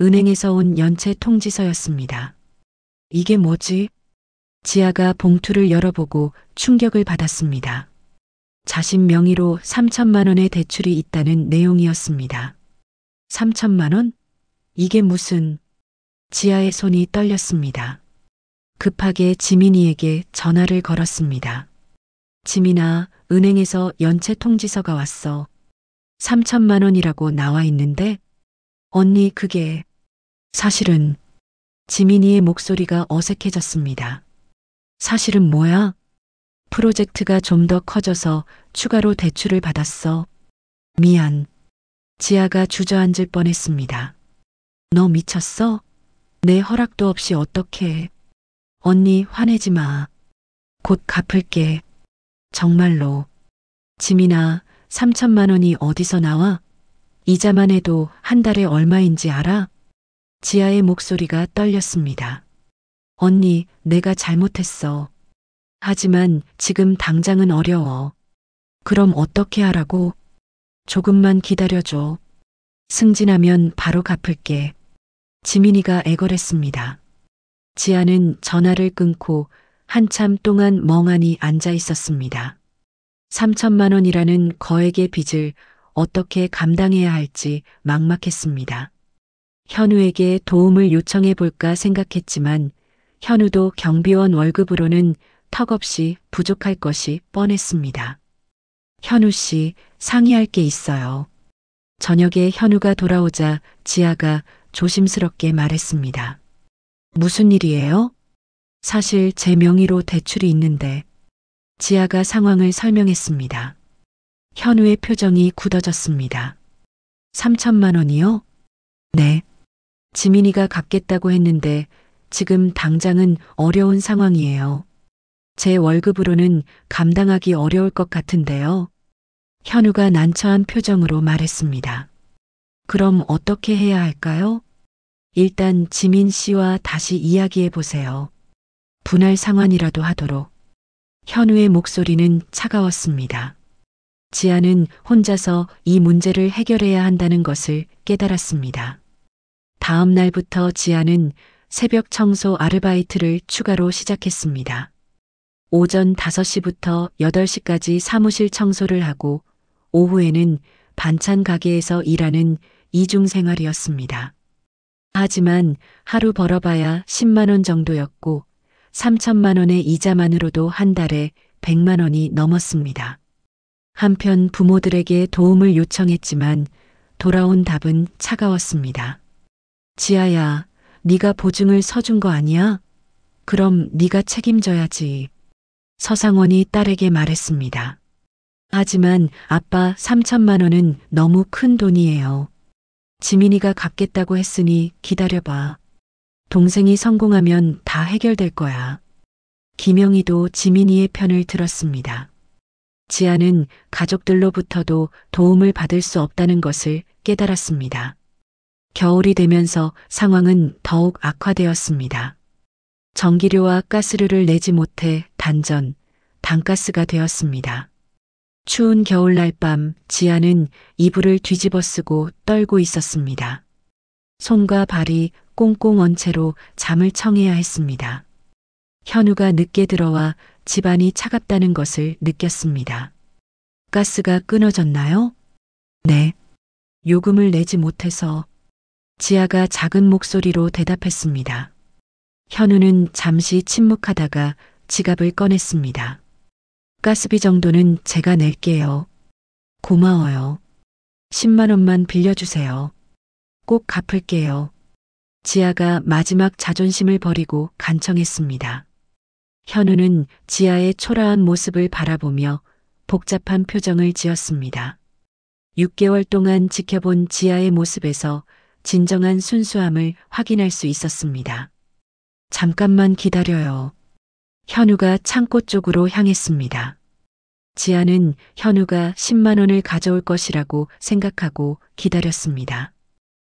은행에서 온 연체 통지서였습니다. 이게 뭐지? 지아가 봉투를 열어보고 충격을 받았습니다. 자신 명의로 3천만 원의 대출이 있다는 내용이었습니다. 3천만 원? 이게 무슨... 지아의 손이 떨렸습니다. 급하게 지민이에게 전화를 걸었습니다. 지민아, 은행에서 연체 통지서가 왔어. 3천만 원이라고 나와 있는데? 언니, 그게... 사실은... 지민이의 목소리가 어색해졌습니다. 사실은 뭐야? 프로젝트가 좀 더 커져서 추가로 대출을 받았어. 미안. 지아가 주저앉을 뻔했습니다. 너 미쳤어? 내 허락도 없이 어떻게... 언니, 화내지 마. 곧 갚을게. 정말로. 지민아, 3천만 원이 어디서 나와? 이자만 해도 한 달에 얼마인지 알아? 지아의 목소리가 떨렸습니다. 언니, 내가 잘못했어. 하지만 지금 당장은 어려워. 그럼 어떻게 하라고? 조금만 기다려줘. 승진하면 바로 갚을게. 지민이가 애걸했습니다. 지아는 전화를 끊고 한참 동안 멍하니 앉아 있었습니다. 3천만 원이라는 거액의 빚을 어떻게 감당해야 할지 막막했습니다. 현우에게 도움을 요청해 볼까 생각했지만 현우도 경비원 월급으로는 턱없이 부족할 것이 뻔했습니다. 현우 씨, 상의할 게 있어요. 저녁에 현우가 돌아오자 지아가 조심스럽게 말했습니다. 무슨 일이에요? 사실 제 명의로 대출이 있는데. 지아가 상황을 설명했습니다. 현우의 표정이 굳어졌습니다. 3천만 원이요? 네. 지민이가 갚겠다고 했는데 지금 당장은 어려운 상황이에요. 제 월급으로는 감당하기 어려울 것 같은데요. 현우가 난처한 표정으로 말했습니다. 그럼 어떻게 해야 할까요? 일단 지민 씨와 다시 이야기해 보세요. 분할 상환이라도 하도록. 현우의 목소리는 차가웠습니다. 지아는 혼자서 이 문제를 해결해야 한다는 것을 깨달았습니다. 다음 날부터 지아는 새벽 청소 아르바이트를 추가로 시작했습니다. 오전 5시부터 8시까지 사무실 청소를 하고 오후에는 반찬 가게에서 일하는 이중 생활이었습니다. 하지만 하루 벌어봐야 10만 원 정도였고 3천만 원의 이자만으로도 한 달에 100만 원이 넘었습니다. 한편 부모들에게 도움을 요청했지만 돌아온 답은 차가웠습니다. 지아야, 네가 보증을 서준 거 아니야? 그럼 네가 책임져야지. 서상원이 딸에게 말했습니다. 하지만 아빠 3천만 원은 너무 큰 돈이에요. 지민이가 갚겠다고 했으니 기다려봐. 동생이 성공하면 다 해결될 거야. 김영희도 지민이의 편을 들었습니다. 지아는 가족들로부터도 도움을 받을 수 없다는 것을 깨달았습니다. 겨울이 되면서 상황은 더욱 악화되었습니다. 전기료와 가스료를 내지 못해 단전, 단가스가 되었습니다. 추운 겨울날 밤 지아는 이불을 뒤집어 쓰고 떨고 있었습니다. 손과 발이 꽁꽁 언 채로 잠을 청해야 했습니다. 현우가 늦게 들어와 집안이 차갑다는 것을 느꼈습니다. 가스가 끊어졌나요? 네. 요금을 내지 못해서. 지아가 작은 목소리로 대답했습니다. 현우는 잠시 침묵하다가 지갑을 꺼냈습니다. 가스비 정도는 제가 낼게요. 고마워요. 10만 원만 빌려주세요. 꼭 갚을게요. 지아가 마지막 자존심을 버리고 간청했습니다. 현우는 지아의 초라한 모습을 바라보며 복잡한 표정을 지었습니다. 6개월 동안 지켜본 지아의 모습에서 진정한 순수함을 확인할 수 있었습니다. 잠깐만 기다려요. 현우가 창고 쪽으로 향했습니다. 지아는 현우가 10만 원을 가져올 것이라고 생각하고 기다렸습니다.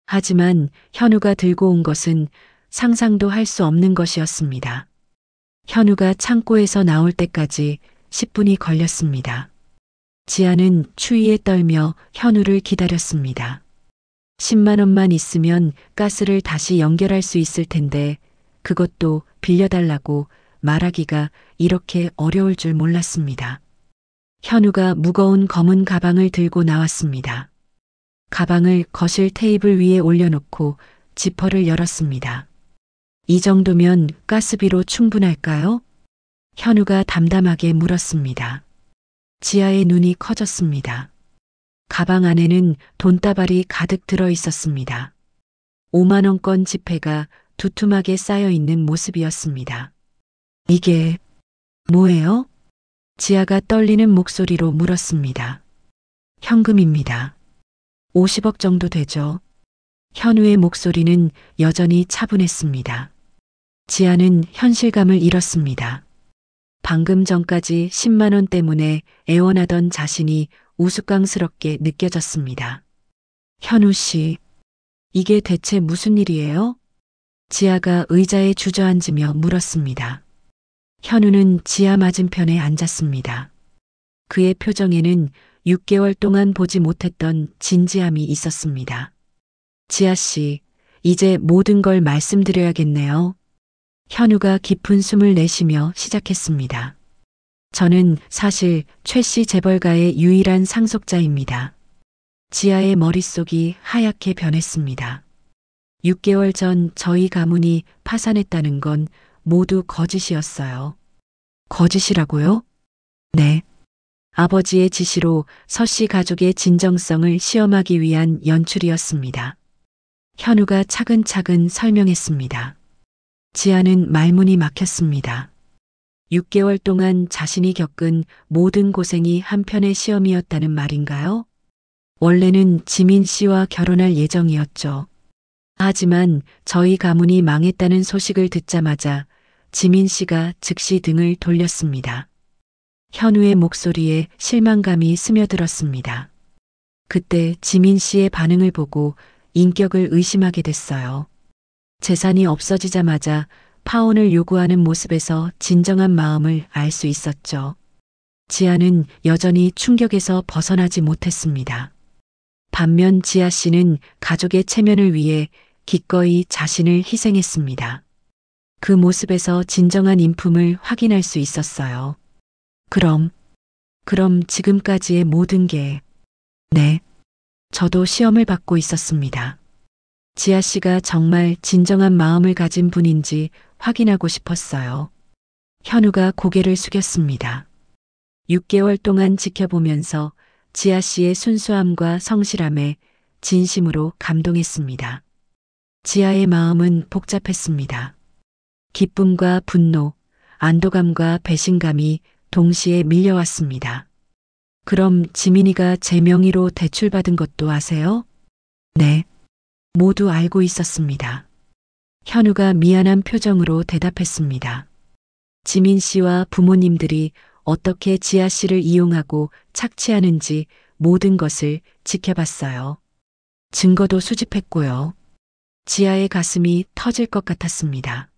하지만 현우가 들고 온 것은 상상도 할 수 없는 것이었습니다. 현우가 창고에서 나올 때까지 10분이 걸렸습니다. 지아는 추위에 떨며 현우를 기다렸습니다. 10만 원만 있으면 가스를 다시 연결할 수 있을 텐데 그것도 빌려달라고 말하기가 이렇게 어려울 줄 몰랐습니다. 현우가 무거운 검은 가방을 들고 나왔습니다. 가방을 거실 테이블 위에 올려놓고 지퍼를 열었습니다. 이 정도면 가스비로 충분할까요? 현우가 담담하게 물었습니다. 지아의 눈이 커졌습니다. 가방 안에는 돈다발이 가득 들어 있었습니다. 5만 원권 지폐가 두툼하게 쌓여 있는 모습이었습니다. 이게 뭐예요? 지아가 떨리는 목소리로 물었습니다. 현금입니다. 50억 정도 되죠. 현우의 목소리는 여전히 차분했습니다. 지아는 현실감을 잃었습니다. 방금 전까지 10만 원 때문에 애원하던 자신이 우스꽝스럽게 느껴졌습니다. 현우 씨, 이게 대체 무슨 일이에요? 지아가 의자에 주저앉으며 물었습니다. 현우는 지아 맞은편에 앉았습니다. 그의 표정에는 6개월 동안 보지 못했던 진지함이 있었습니다. 지아 씨, 이제 모든 걸 말씀드려야겠네요. 현우가 깊은 숨을 내쉬며 시작했습니다. 저는 사실 최 씨 재벌가의 유일한 상속자입니다. 지아의 머릿속이 하얗게 변했습니다. 6개월 전 저희 가문이 파산했다는 건 모두 거짓이었어요. 거짓이라고요? 네. 아버지의 지시로 서씨 가족의 진정성을 시험하기 위한 연출이었습니다. 현우가 차근차근 설명했습니다. 지아는 말문이 막혔습니다. 6개월 동안 자신이 겪은 모든 고생이 한편의 시험이었다는 말인가요? 원래는 지민 씨와 결혼할 예정이었죠. 하지만 저희 가문이 망했다는 소식을 듣자마자 지민 씨가 즉시 등을 돌렸습니다. 현우의 목소리에 실망감이 스며들었습니다. 그때 지민 씨의 반응을 보고 인격을 의심하게 됐어요. 재산이 없어지자마자 파혼을 요구하는 모습에서 진정한 마음을 알 수 있었죠. 지아는 여전히 충격에서 벗어나지 못했습니다. 반면 지아 씨는 가족의 체면을 위해 기꺼이 자신을 희생했습니다. 그 모습에서 진정한 인품을 확인할 수 있었어요. 그럼 지금까지의 모든 게, 네, 저도 시험을 받고 있었습니다. 지아 씨가 정말 진정한 마음을 가진 분인지 확인하고 싶었어요. 현우가 고개를 숙였습니다. 6개월 동안 지켜보면서 지아 씨의 순수함과 성실함에 진심으로 감동했습니다. 지아의 마음은 복잡했습니다. 기쁨과 분노, 안도감과 배신감이 동시에 밀려왔습니다. 그럼 지민이가 제 명의로 대출받은 것도 아세요? 네, 모두 알고 있었습니다. 현우가 미안한 표정으로 대답했습니다. 지민 씨와 부모님들이 어떻게 지아 씨를 이용하고 착취하는지 모든 것을 지켜봤어요. 증거도 수집했고요. 지아의 가슴이 터질 것 같았습니다.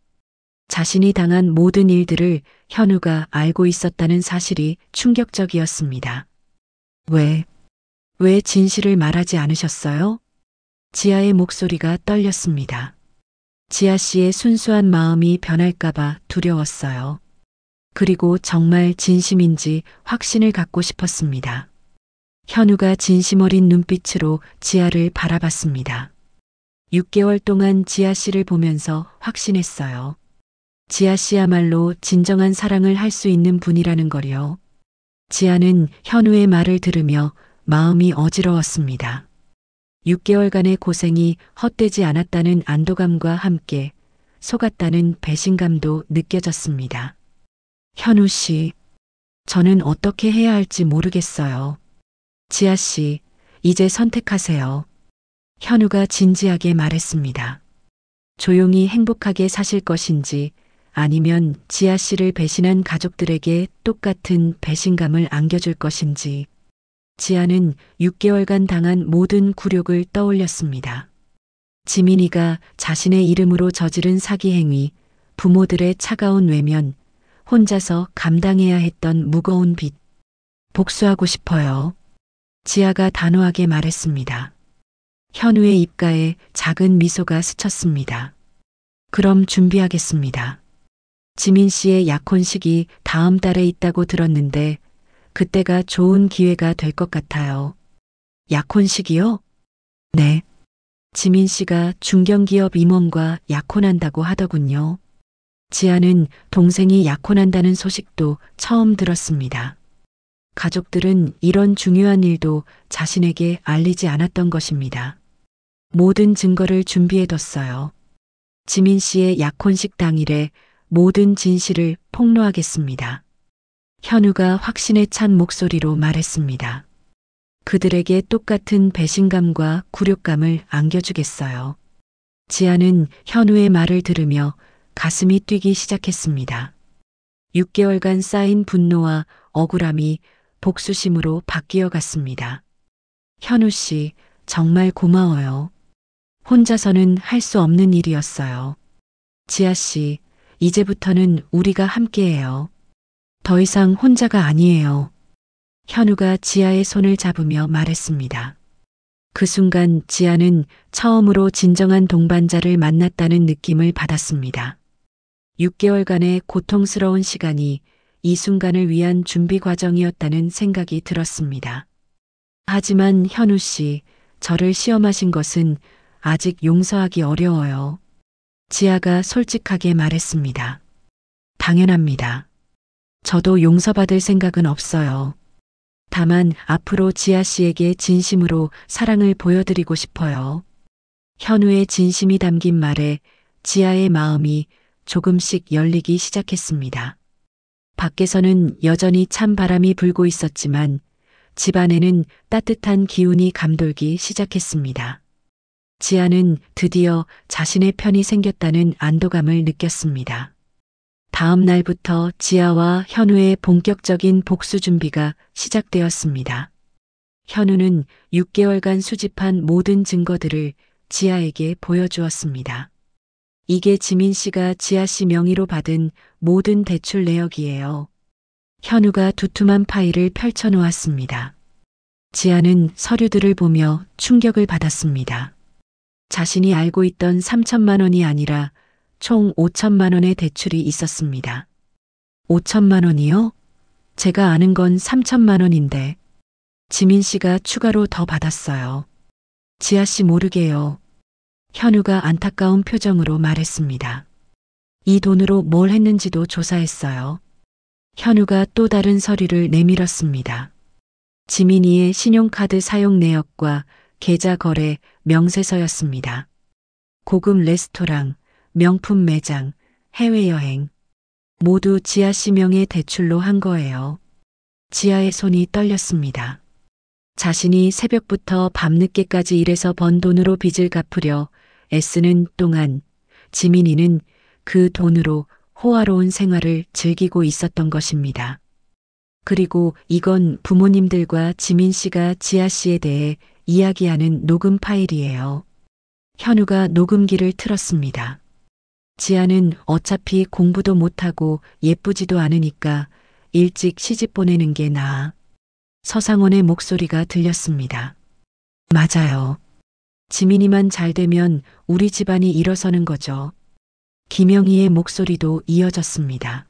자신이 당한 모든 일들을 현우가 알고 있었다는 사실이 충격적이었습니다. 왜 진실을 말하지 않으셨어요? 지아의 목소리가 떨렸습니다. 지아 씨의 순수한 마음이 변할까봐 두려웠어요. 그리고 정말 진심인지 확신을 갖고 싶었습니다. 현우가 진심 어린 눈빛으로 지아를 바라봤습니다. 6개월 동안 지아 씨를 보면서 확신했어요. 지아 씨야말로 진정한 사랑을 할 수 있는 분이라는 걸요. 지아는 현우의 말을 들으며 마음이 어지러웠습니다. 6개월간의 고생이 헛되지 않았다는 안도감과 함께 속았다는 배신감도 느껴졌습니다. 현우 씨, 저는 어떻게 해야 할지 모르겠어요. 지아 씨, 이제 선택하세요. 현우가 진지하게 말했습니다. 조용히 행복하게 사실 것인지 아니면 지아 씨를 배신한 가족들에게 똑같은 배신감을 안겨줄 것인지. 지아는 6개월간 당한 모든 굴욕을 떠올렸습니다. 지민이가 자신의 이름으로 저지른 사기 행위, 부모들의 차가운 외면, 혼자서 감당해야 했던 무거운 빚. 복수하고 싶어요. 지아가 단호하게 말했습니다. 현우의 입가에 작은 미소가 스쳤습니다. 그럼 준비하겠습니다. 지민 씨의 약혼식이 다음 달에 있다고 들었는데 그때가 좋은 기회가 될 것 같아요. 약혼식이요? 네. 지민 씨가 중견기업 임원과 약혼한다고 하더군요. 지아는 동생이 약혼한다는 소식도 처음 들었습니다. 가족들은 이런 중요한 일도 자신에게 알리지 않았던 것입니다. 모든 증거를 준비해뒀어요. 지민 씨의 약혼식 당일에 모든 진실을 폭로하겠습니다. 현우가 확신에 찬 목소리로 말했습니다. 그들에게 똑같은 배신감과 굴욕감을 안겨주겠어요. 지아는 현우의 말을 들으며 가슴이 뛰기 시작했습니다. 6개월간 쌓인 분노와 억울함이 복수심으로 바뀌어 갔습니다. 현우 씨, 정말 고마워요. 혼자서는 할 수 없는 일이었어요. 지아 씨, 이제부터는 우리가 함께해요. 더 이상 혼자가 아니에요. 현우가 지아의 손을 잡으며 말했습니다. 그 순간 지아는 처음으로 진정한 동반자를 만났다는 느낌을 받았습니다. 6개월간의 고통스러운 시간이 이 순간을 위한 준비 과정이었다는 생각이 들었습니다. 하지만 현우 씨, 저를 시험하신 것은 아직 용서하기 어려워요. 지아가 솔직하게 말했습니다. 당연합니다. 저도 용서받을 생각은 없어요. 다만 앞으로 지아 씨에게 진심으로 사랑을 보여드리고 싶어요. 현우의 진심이 담긴 말에 지아의 마음이 조금씩 열리기 시작했습니다. 밖에서는 여전히 찬 바람이 불고 있었지만 집 안에는 따뜻한 기운이 감돌기 시작했습니다. 지아는 드디어 자신의 편이 생겼다는 안도감을 느꼈습니다. 다음 날부터 지아와 현우의 본격적인 복수 준비가 시작되었습니다. 현우는 6개월간 수집한 모든 증거들을 지아에게 보여주었습니다. 이게 지민 씨가 지아 씨 명의로 받은 모든 대출 내역이에요. 현우가 두툼한 파일을 펼쳐놓았습니다. 지아는 서류들을 보며 충격을 받았습니다. 자신이 알고 있던 3천만 원이 아니라 총 5천만 원의 대출이 있었습니다. 5천만 원이요? 제가 아는 건 3천만 원인데 지민 씨가 추가로 더 받았어요. 지아 씨 모르게요. 현우가 안타까운 표정으로 말했습니다. 이 돈으로 뭘 했는지도 조사했어요. 현우가 또 다른 서류를 내밀었습니다. 지민이의 신용카드 사용 내역과 계좌 거래 명세서였습니다. 고급 레스토랑, 명품 매장, 해외여행. 모두 지아 씨 명의 대출로 한 거예요. 지아의 손이 떨렸습니다. 자신이 새벽부터 밤늦게까지 일해서 번 돈으로 빚을 갚으려 애쓰는 동안 지민이는 그 돈으로 호화로운 생활을 즐기고 있었던 것입니다. 그리고 이건 부모님들과 지민 씨가 지아 씨에 대해 이야기하는 녹음 파일이에요. 현우가 녹음기를 틀었습니다. 지아는 어차피 공부도 못하고 예쁘지도 않으니까 일찍 시집 보내는 게 나아. 서상원의 목소리가 들렸습니다. 맞아요. 지민이만 잘 되면 우리 집안이 일어서는 거죠. 김영희의 목소리도 이어졌습니다.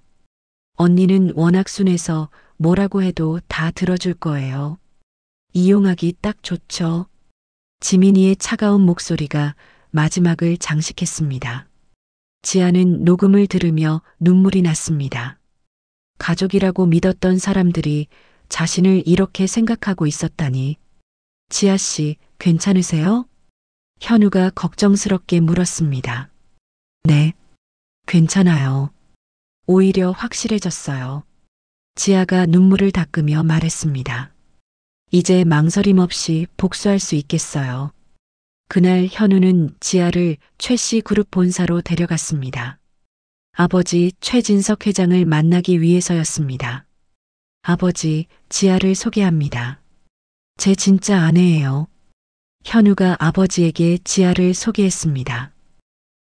언니는 워낙 순해서 뭐라고 해도 다 들어줄 거예요. 이용하기 딱 좋죠. 지민이의 차가운 목소리가 마지막을 장식했습니다. 지아는 녹음을 들으며 눈물이 났습니다. 가족이라고 믿었던 사람들이 자신을 이렇게 생각하고 있었다니. 지아 씨, 괜찮으세요? 현우가 걱정스럽게 물었습니다. 네, 괜찮아요. 오히려 확실해졌어요. 지아가 눈물을 닦으며 말했습니다. 이제 망설임 없이 복수할 수 있겠어요. 그날 현우는 지아를 최씨 그룹 본사로 데려갔습니다. 아버지 최진석 회장을 만나기 위해서였습니다. 아버지, 지아를 소개합니다. 제 진짜 아내예요. 현우가 아버지에게 지아를 소개했습니다.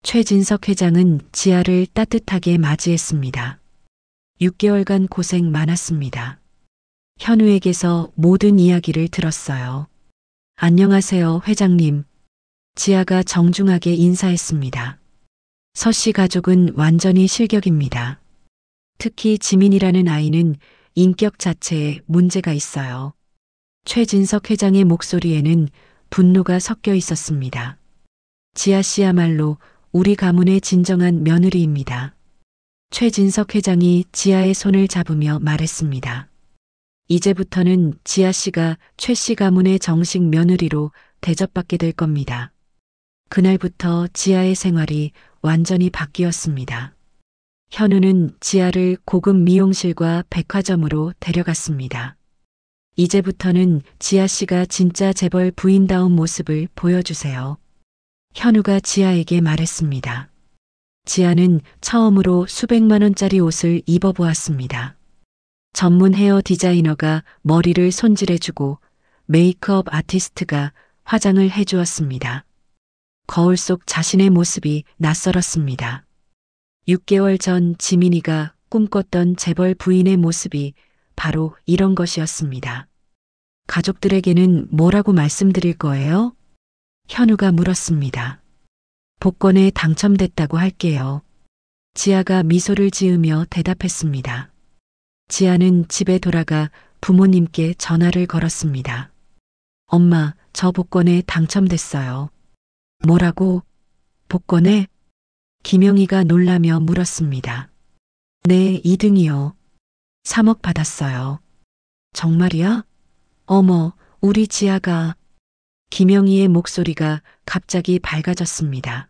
최진석 회장은 지아를 따뜻하게 맞이했습니다. 6개월간 고생 많았습니다. 현우에게서 모든 이야기를 들었어요. 안녕하세요, 회장님. 지아가 정중하게 인사했습니다. 서씨 가족은 완전히 실격입니다. 특히 지민이라는 아이는 인격 자체에 문제가 있어요. 최진석 회장의 목소리에는 분노가 섞여 있었습니다. 지아 씨야말로 우리 가문의 진정한 며느리입니다. 최진석 회장이 지아의 손을 잡으며 말했습니다. 이제부터는 지아 씨가 최 씨 가문의 정식 며느리로 대접받게 될 겁니다. 그날부터 지아의 생활이 완전히 바뀌었습니다. 현우는 지아를 고급 미용실과 백화점으로 데려갔습니다. 이제부터는 지아 씨가 진짜 재벌 부인다운 모습을 보여주세요. 현우가 지아에게 말했습니다. 지아는 처음으로 수백만 원짜리 옷을 입어보았습니다. 전문 헤어 디자이너가 머리를 손질해주고 메이크업 아티스트가 화장을 해주었습니다. 거울 속 자신의 모습이 낯설었습니다. 6개월 전 지민이가 꿈꿨던 재벌 부인의 모습이 바로 이런 것이었습니다. 가족들에게는 뭐라고 말씀드릴 거예요? 현우가 물었습니다. 복권에 당첨됐다고 할게요. 지아가 미소를 지으며 대답했습니다. 지아는 집에 돌아가 부모님께 전화를 걸었습니다. 엄마, 저 복권에 당첨됐어요. 뭐라고? 복권에? 김영희가 놀라며 물었습니다. 네, 2등이요. 3억 받았어요. 정말이야? 어머, 우리 지아가. 김영희의 목소리가 갑자기 밝아졌습니다.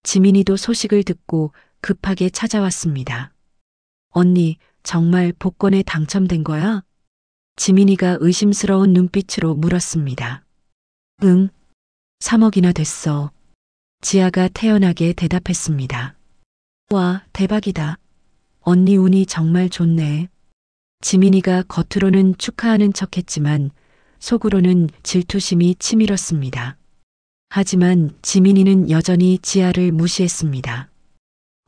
지민이도 소식을 듣고 급하게 찾아왔습니다. 언니, 정말 복권에 당첨된 거야? 지민이가 의심스러운 눈빛으로 물었습니다. 응, 3억이나 됐어. 지아가 태연하게 대답했습니다. 와, 대박이다. 언니 운이 정말 좋네. 지민이가 겉으로는 축하하는 척했지만 속으로는 질투심이 치밀었습니다. 하지만 지민이는 여전히 지아를 무시했습니다.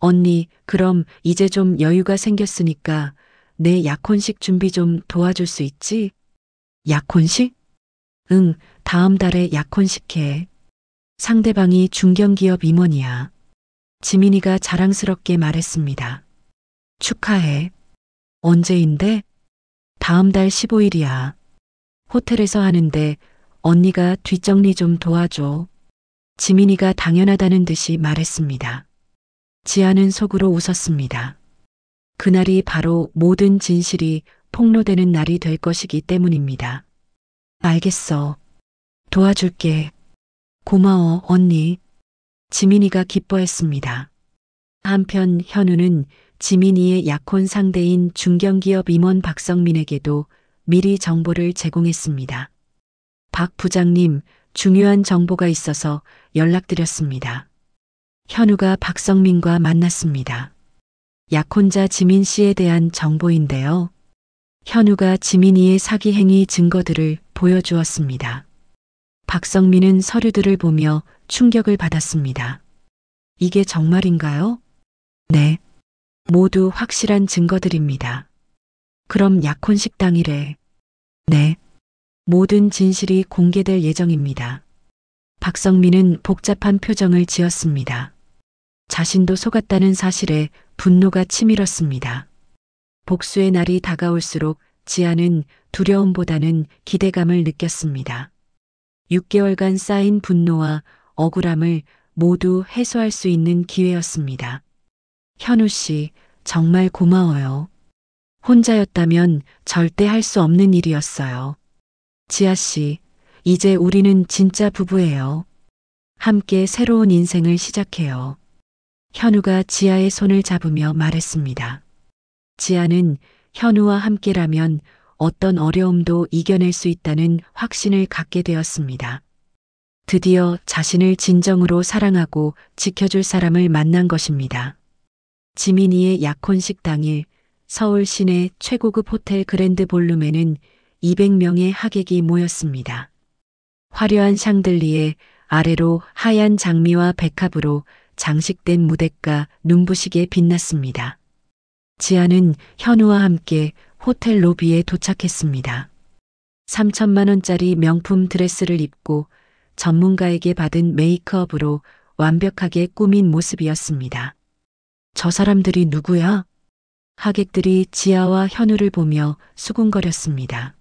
언니, 그럼 이제 좀 여유가 생겼으니까 내 약혼식 준비 좀 도와줄 수 있지? 약혼식? 응, 다음 달에 약혼식 해. 상대방이 중견기업 임원이야. 지민이가 자랑스럽게 말했습니다. 축하해. 언제인데? 다음 달 15일이야. 호텔에서 하는데 언니가 뒷정리 좀 도와줘. 지민이가 당연하다는 듯이 말했습니다. 지아는 속으로 웃었습니다. 그날이 바로 모든 진실이 폭로되는 날이 될 것이기 때문입니다. 알겠어. 도와줄게. 고마워, 언니. 지민이가 기뻐했습니다. 한편 현우는 지민이의 약혼 상대인 중견기업 임원 박성민에게도 미리 정보를 제공했습니다. 박 부장님, 중요한 정보가 있어서 연락드렸습니다. 현우가 박성민과 만났습니다. 약혼자 지민 씨에 대한 정보인데요. 현우가 지민이의 사기 행위 증거들을 보여주었습니다. 박성민은 서류들을 보며 충격을 받았습니다. 이게 정말인가요? 네. 모두 확실한 증거들입니다. 그럼 약혼식 당일에. 네. 모든 진실이 공개될 예정입니다. 박성민은 복잡한 표정을 지었습니다. 자신도 속았다는 사실에 분노가 치밀었습니다. 복수의 날이 다가올수록 지아는 두려움보다는 기대감을 느꼈습니다. 6개월간 쌓인 분노와 억울함을 모두 해소할 수 있는 기회였습니다. 현우 씨, 정말 고마워요. 혼자였다면 절대 할 수 없는 일이었어요. 지아 씨, 이제 우리는 진짜 부부예요. 함께 새로운 인생을 시작해요. 현우가 지아의 손을 잡으며 말했습니다. 지아는 현우와 함께라면 어떤 어려움도 이겨낼 수 있다는 확신을 갖게 되었습니다. 드디어 자신을 진정으로 사랑하고 지켜줄 사람을 만난 것입니다. 지민이의 약혼식 당일 서울 시내 최고급 호텔 그랜드 볼룸에는 200명의 하객이 모였습니다. 화려한 샹들리에 아래로 하얀 장미와 백합으로 장식된 무대가 눈부시게 빛났습니다. 지아는 현우와 함께 호텔 로비에 도착했습니다. 3천만 원짜리 명품 드레스를 입고 전문가에게 받은 메이크업으로 완벽하게 꾸민 모습이었습니다. 저 사람들이 누구야? 하객들이 지아와 현우를 보며 수군거렸습니다.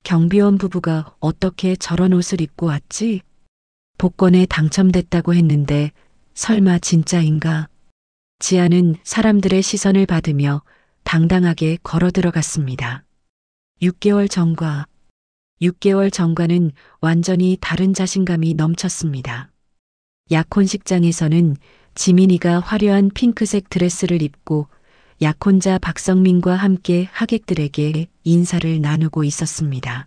경비원 부부가 어떻게 저런 옷을 입고 왔지? 복권에 당첨됐다고 했는데 설마 진짜인가? 지아는 사람들의 시선을 받으며 당당하게 걸어 들어갔습니다. 6개월 전과는 완전히 다른 자신감이 넘쳤습니다. 약혼식장에서는 지민이가 화려한 핑크색 드레스를 입고 약혼자 박성민과 함께 하객들에게 인사를 나누고 있었습니다.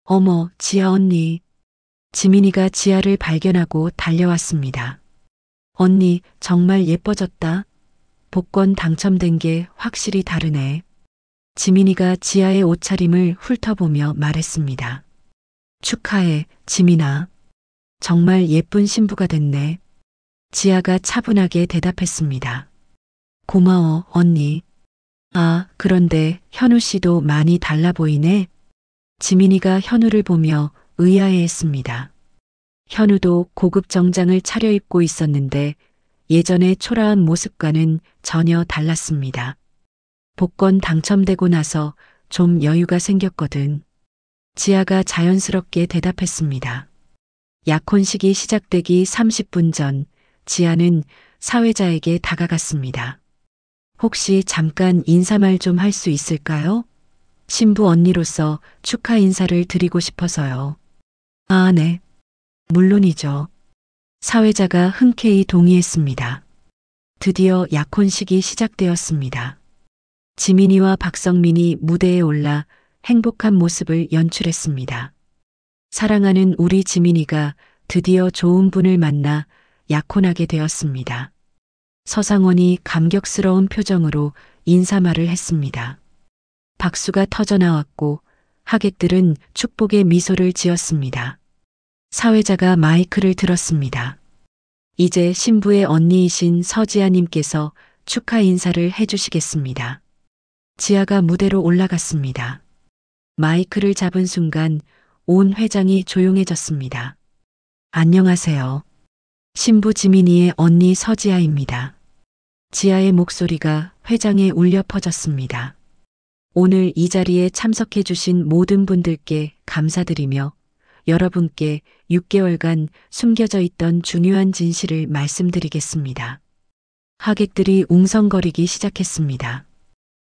어머, 지아 언니. 지민이가 지아를 발견하고 달려왔습니다. 언니, 정말 예뻐졌다. 복권 당첨된 게 확실히 다르네. 지민이가 지아의 옷차림을 훑어보며 말했습니다. 축하해, 지민아. 정말 예쁜 신부가 됐네. 지아가 차분하게 대답했습니다. 고마워, 언니. 아, 그런데 현우 씨도 많이 달라 보이네. 지민이가 현우를 보며 의아해했습니다. 현우도 고급 정장을 차려입고 있었는데 예전의 초라한 모습과는 전혀 달랐습니다. 복권 당첨되고 나서 좀 여유가 생겼거든. 지아가 자연스럽게 대답했습니다. 약혼식이 시작되기 30분 전 지아는 사회자에게 다가갔습니다. 혹시 잠깐 인사말 좀 할 수 있을까요? 신부 언니로서 축하 인사를 드리고 싶어서요. 아, 네. 물론이죠. 사회자가 흔쾌히 동의했습니다. 드디어 약혼식이 시작되었습니다. 지민이와 박성민이 무대에 올라 행복한 모습을 연출했습니다. 사랑하는 우리 지민이가 드디어 좋은 분을 만나 약혼하게 되었습니다. 서상원이 감격스러운 표정으로 인사말을 했습니다. 박수가 터져나왔고 하객들은 축복의 미소를 지었습니다. 사회자가 마이크를 들었습니다. 이제 신부의 언니이신 서지아님께서 축하 인사를 해주시겠습니다. 지아가 무대로 올라갔습니다. 마이크를 잡은 순간 온 회장이 조용해졌습니다. 안녕하세요. 신부 지민이의 언니 서지아입니다. 지아의 목소리가 회장에 울려 퍼졌습니다. 오늘 이 자리에 참석해 주신 모든 분들께 감사드리며 여러분께 6개월간 숨겨져 있던 중요한 진실을 말씀드리겠습니다. 하객들이 웅성거리기 시작했습니다.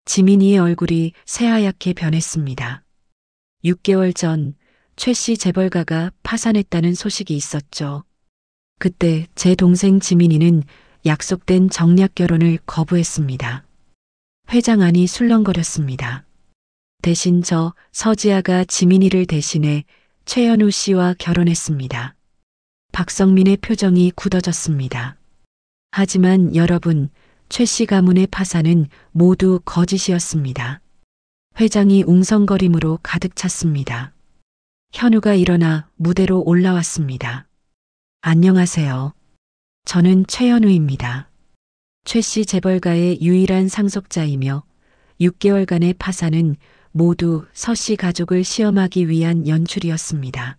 지민이의 얼굴이 새하얗게 변했습니다. 6개월 전 최 씨 재벌가가 파산했다는 소식이 있었죠. 그때 제 동생 지민이는 약속된 정략 결혼을 거부했습니다. 회장 안이 술렁거렸습니다. 대신 저 서지아가 지민이를 대신해 최현우 씨와 결혼했습니다. 박성민의 표정이 굳어졌습니다. 하지만 여러분, 최 씨 가문의 파산은 모두 거짓이었습니다. 회장이 웅성거림으로 가득 찼습니다. 현우가 일어나 무대로 올라왔습니다. 안녕하세요. 저는 최현우입니다. 최 씨 재벌가의 유일한 상속자이며 6개월간의 파산은 모두 서 씨 가족을 시험하기 위한 연출이었습니다.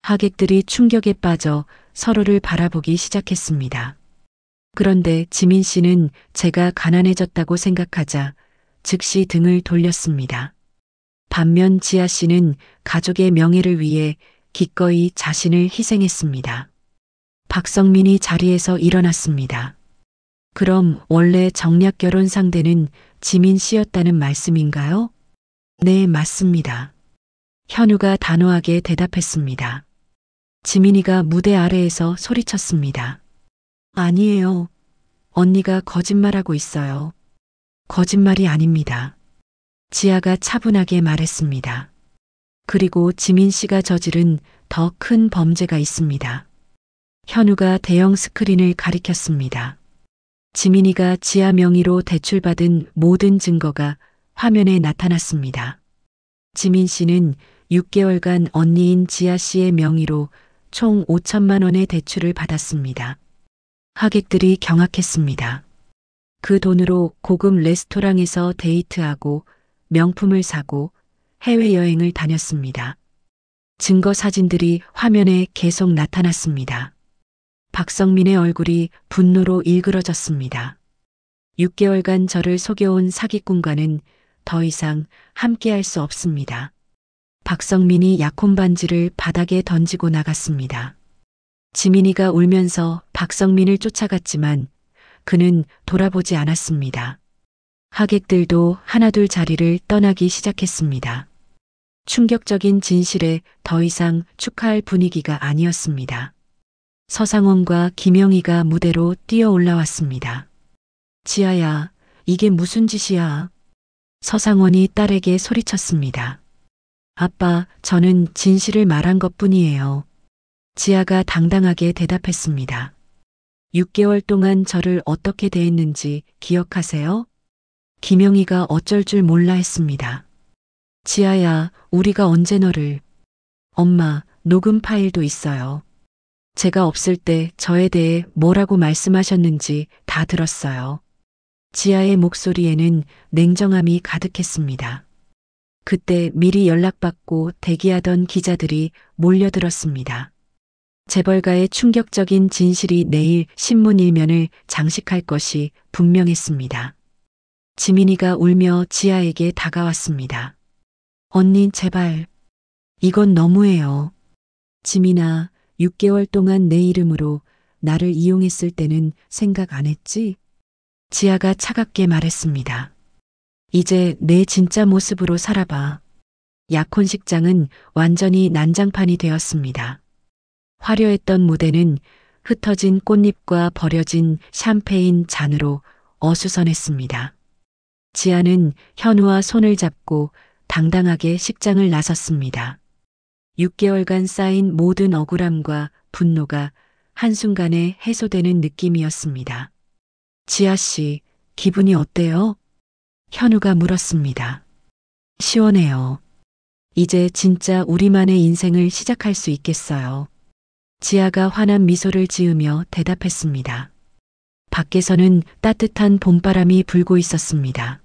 하객들이 충격에 빠져 서로를 바라보기 시작했습니다. 그런데 지민 씨는 제가 가난해졌다고 생각하자 즉시 등을 돌렸습니다. 반면 지아 씨는 가족의 명예를 위해 기꺼이 자신을 희생했습니다. 박성민이 자리에서 일어났습니다. 그럼 원래 정략 결혼 상대는 지민 씨였다는 말씀인가요? 네, 맞습니다. 현우가 단호하게 대답했습니다. 지민이가 무대 아래에서 소리쳤습니다. 아니에요. 언니가 거짓말하고 있어요. 거짓말이 아닙니다. 지아가 차분하게 말했습니다. 그리고 지민 씨가 저지른 더 큰 범죄가 있습니다. 현우가 대형 스크린을 가리켰습니다. 지민이가 지아 명의로 대출받은 모든 증거가 화면에 나타났습니다. 지민 씨는 6개월간 언니인 지아 씨의 명의로 총 5천만 원의 대출을 받았습니다. 하객들이 경악했습니다. 그 돈으로 고급 레스토랑에서 데이트하고 명품을 사고 해외여행을 다녔습니다. 증거 사진들이 화면에 계속 나타났습니다. 박성민의 얼굴이 분노로 일그러졌습니다. 6개월간 저를 속여온 사기꾼과는 더 이상 함께할 수 없습니다. 박성민이 약혼 반지를 바닥에 던지고 나갔습니다. 지민이가 울면서 박성민을 쫓아갔지만 그는 돌아보지 않았습니다. 하객들도 하나둘 자리를 떠나기 시작했습니다. 충격적인 진실에 더 이상 축하할 분위기가 아니었습니다. 서상원과 김영희가 무대로 뛰어 올라왔습니다. 지아야, 이게 무슨 짓이야? 서상원이 딸에게 소리쳤습니다. 아빠, 저는 진실을 말한 것뿐이에요. 지아가 당당하게 대답했습니다. 6개월 동안 저를 어떻게 대했는지 기억하세요? 김영희가 어쩔 줄 몰라 했습니다. 지아야, 우리가 언제 너를... 엄마, 녹음 파일도 있어요. 제가 없을 때 저에 대해 뭐라고 말씀하셨는지 다 들었어요. 지아의 목소리에는 냉정함이 가득했습니다. 그때 미리 연락받고 대기하던 기자들이 몰려들었습니다. 재벌가의 충격적인 진실이 내일 신문 일면을 장식할 것이 분명했습니다. 지민이가 울며 지아에게 다가왔습니다. 언니, 제발. 이건 너무해요. 지민아, 6개월 동안 내 이름으로 나를 이용했을 때는 생각 안 했지? 지아가 차갑게 말했습니다. 이제 내 진짜 모습으로 살아봐. 약혼식장은 완전히 난장판이 되었습니다. 화려했던 무대는 흩어진 꽃잎과 버려진 샴페인 잔으로 어수선했습니다. 지아는 현우와 손을 잡고 당당하게 식장을 나섰습니다. 6개월간 쌓인 모든 억울함과 분노가 한순간에 해소되는 느낌이었습니다. 지아 씨, 기분이 어때요? 현우가 물었습니다. 시원해요. 이제 진짜 우리만의 인생을 시작할 수 있겠어요. 지아가 환한 미소를 지으며 대답했습니다. 밖에서는 따뜻한 봄바람이 불고 있었습니다.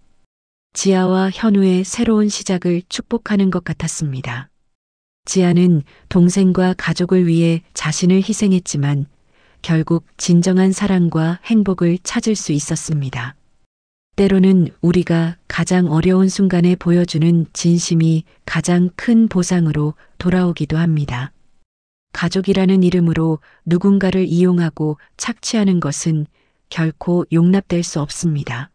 지아와 현우의 새로운 시작을 축복하는 것 같았습니다. 지아는 동생과 가족을 위해 자신을 희생했지만 결국 진정한 사랑과 행복을 찾을 수 있었습니다. 때로는 우리가 가장 어려운 순간에 보여주는 진심이 가장 큰 보상으로 돌아오기도 합니다. 가족이라는 이름으로 누군가를 이용하고 착취하는 것은 결코 용납될 수 없습니다.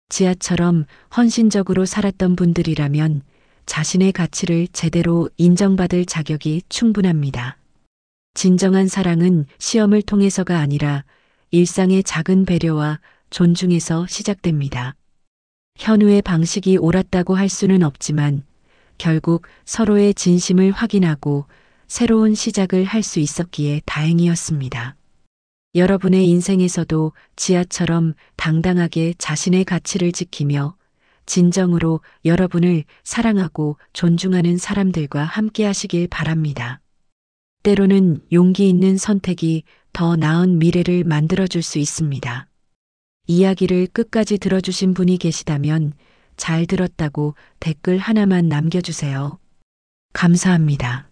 지아처럼 헌신적으로 살았던 분들이라면 자신의 가치를 제대로 인정받을 자격이 충분합니다. 진정한 사랑은 시험을 통해서가 아니라 일상의 작은 배려와 존중에서 시작됩니다. 현우의 방식이 옳았다고 할 수는 없지만 결국 서로의 진심을 확인하고 새로운 시작을 할 수 있었기에 다행이었습니다. 여러분의 인생에서도 지아처럼 당당하게 자신의 가치를 지키며 진정으로 여러분을 사랑하고 존중하는 사람들과 함께 하시길 바랍니다. 때로는 용기 있는 선택이 더 나은 미래를 만들어줄 수 있습니다. 이야기를 끝까지 들어주신 분이 계시다면 잘 들었다고 댓글 하나만 남겨주세요. 감사합니다.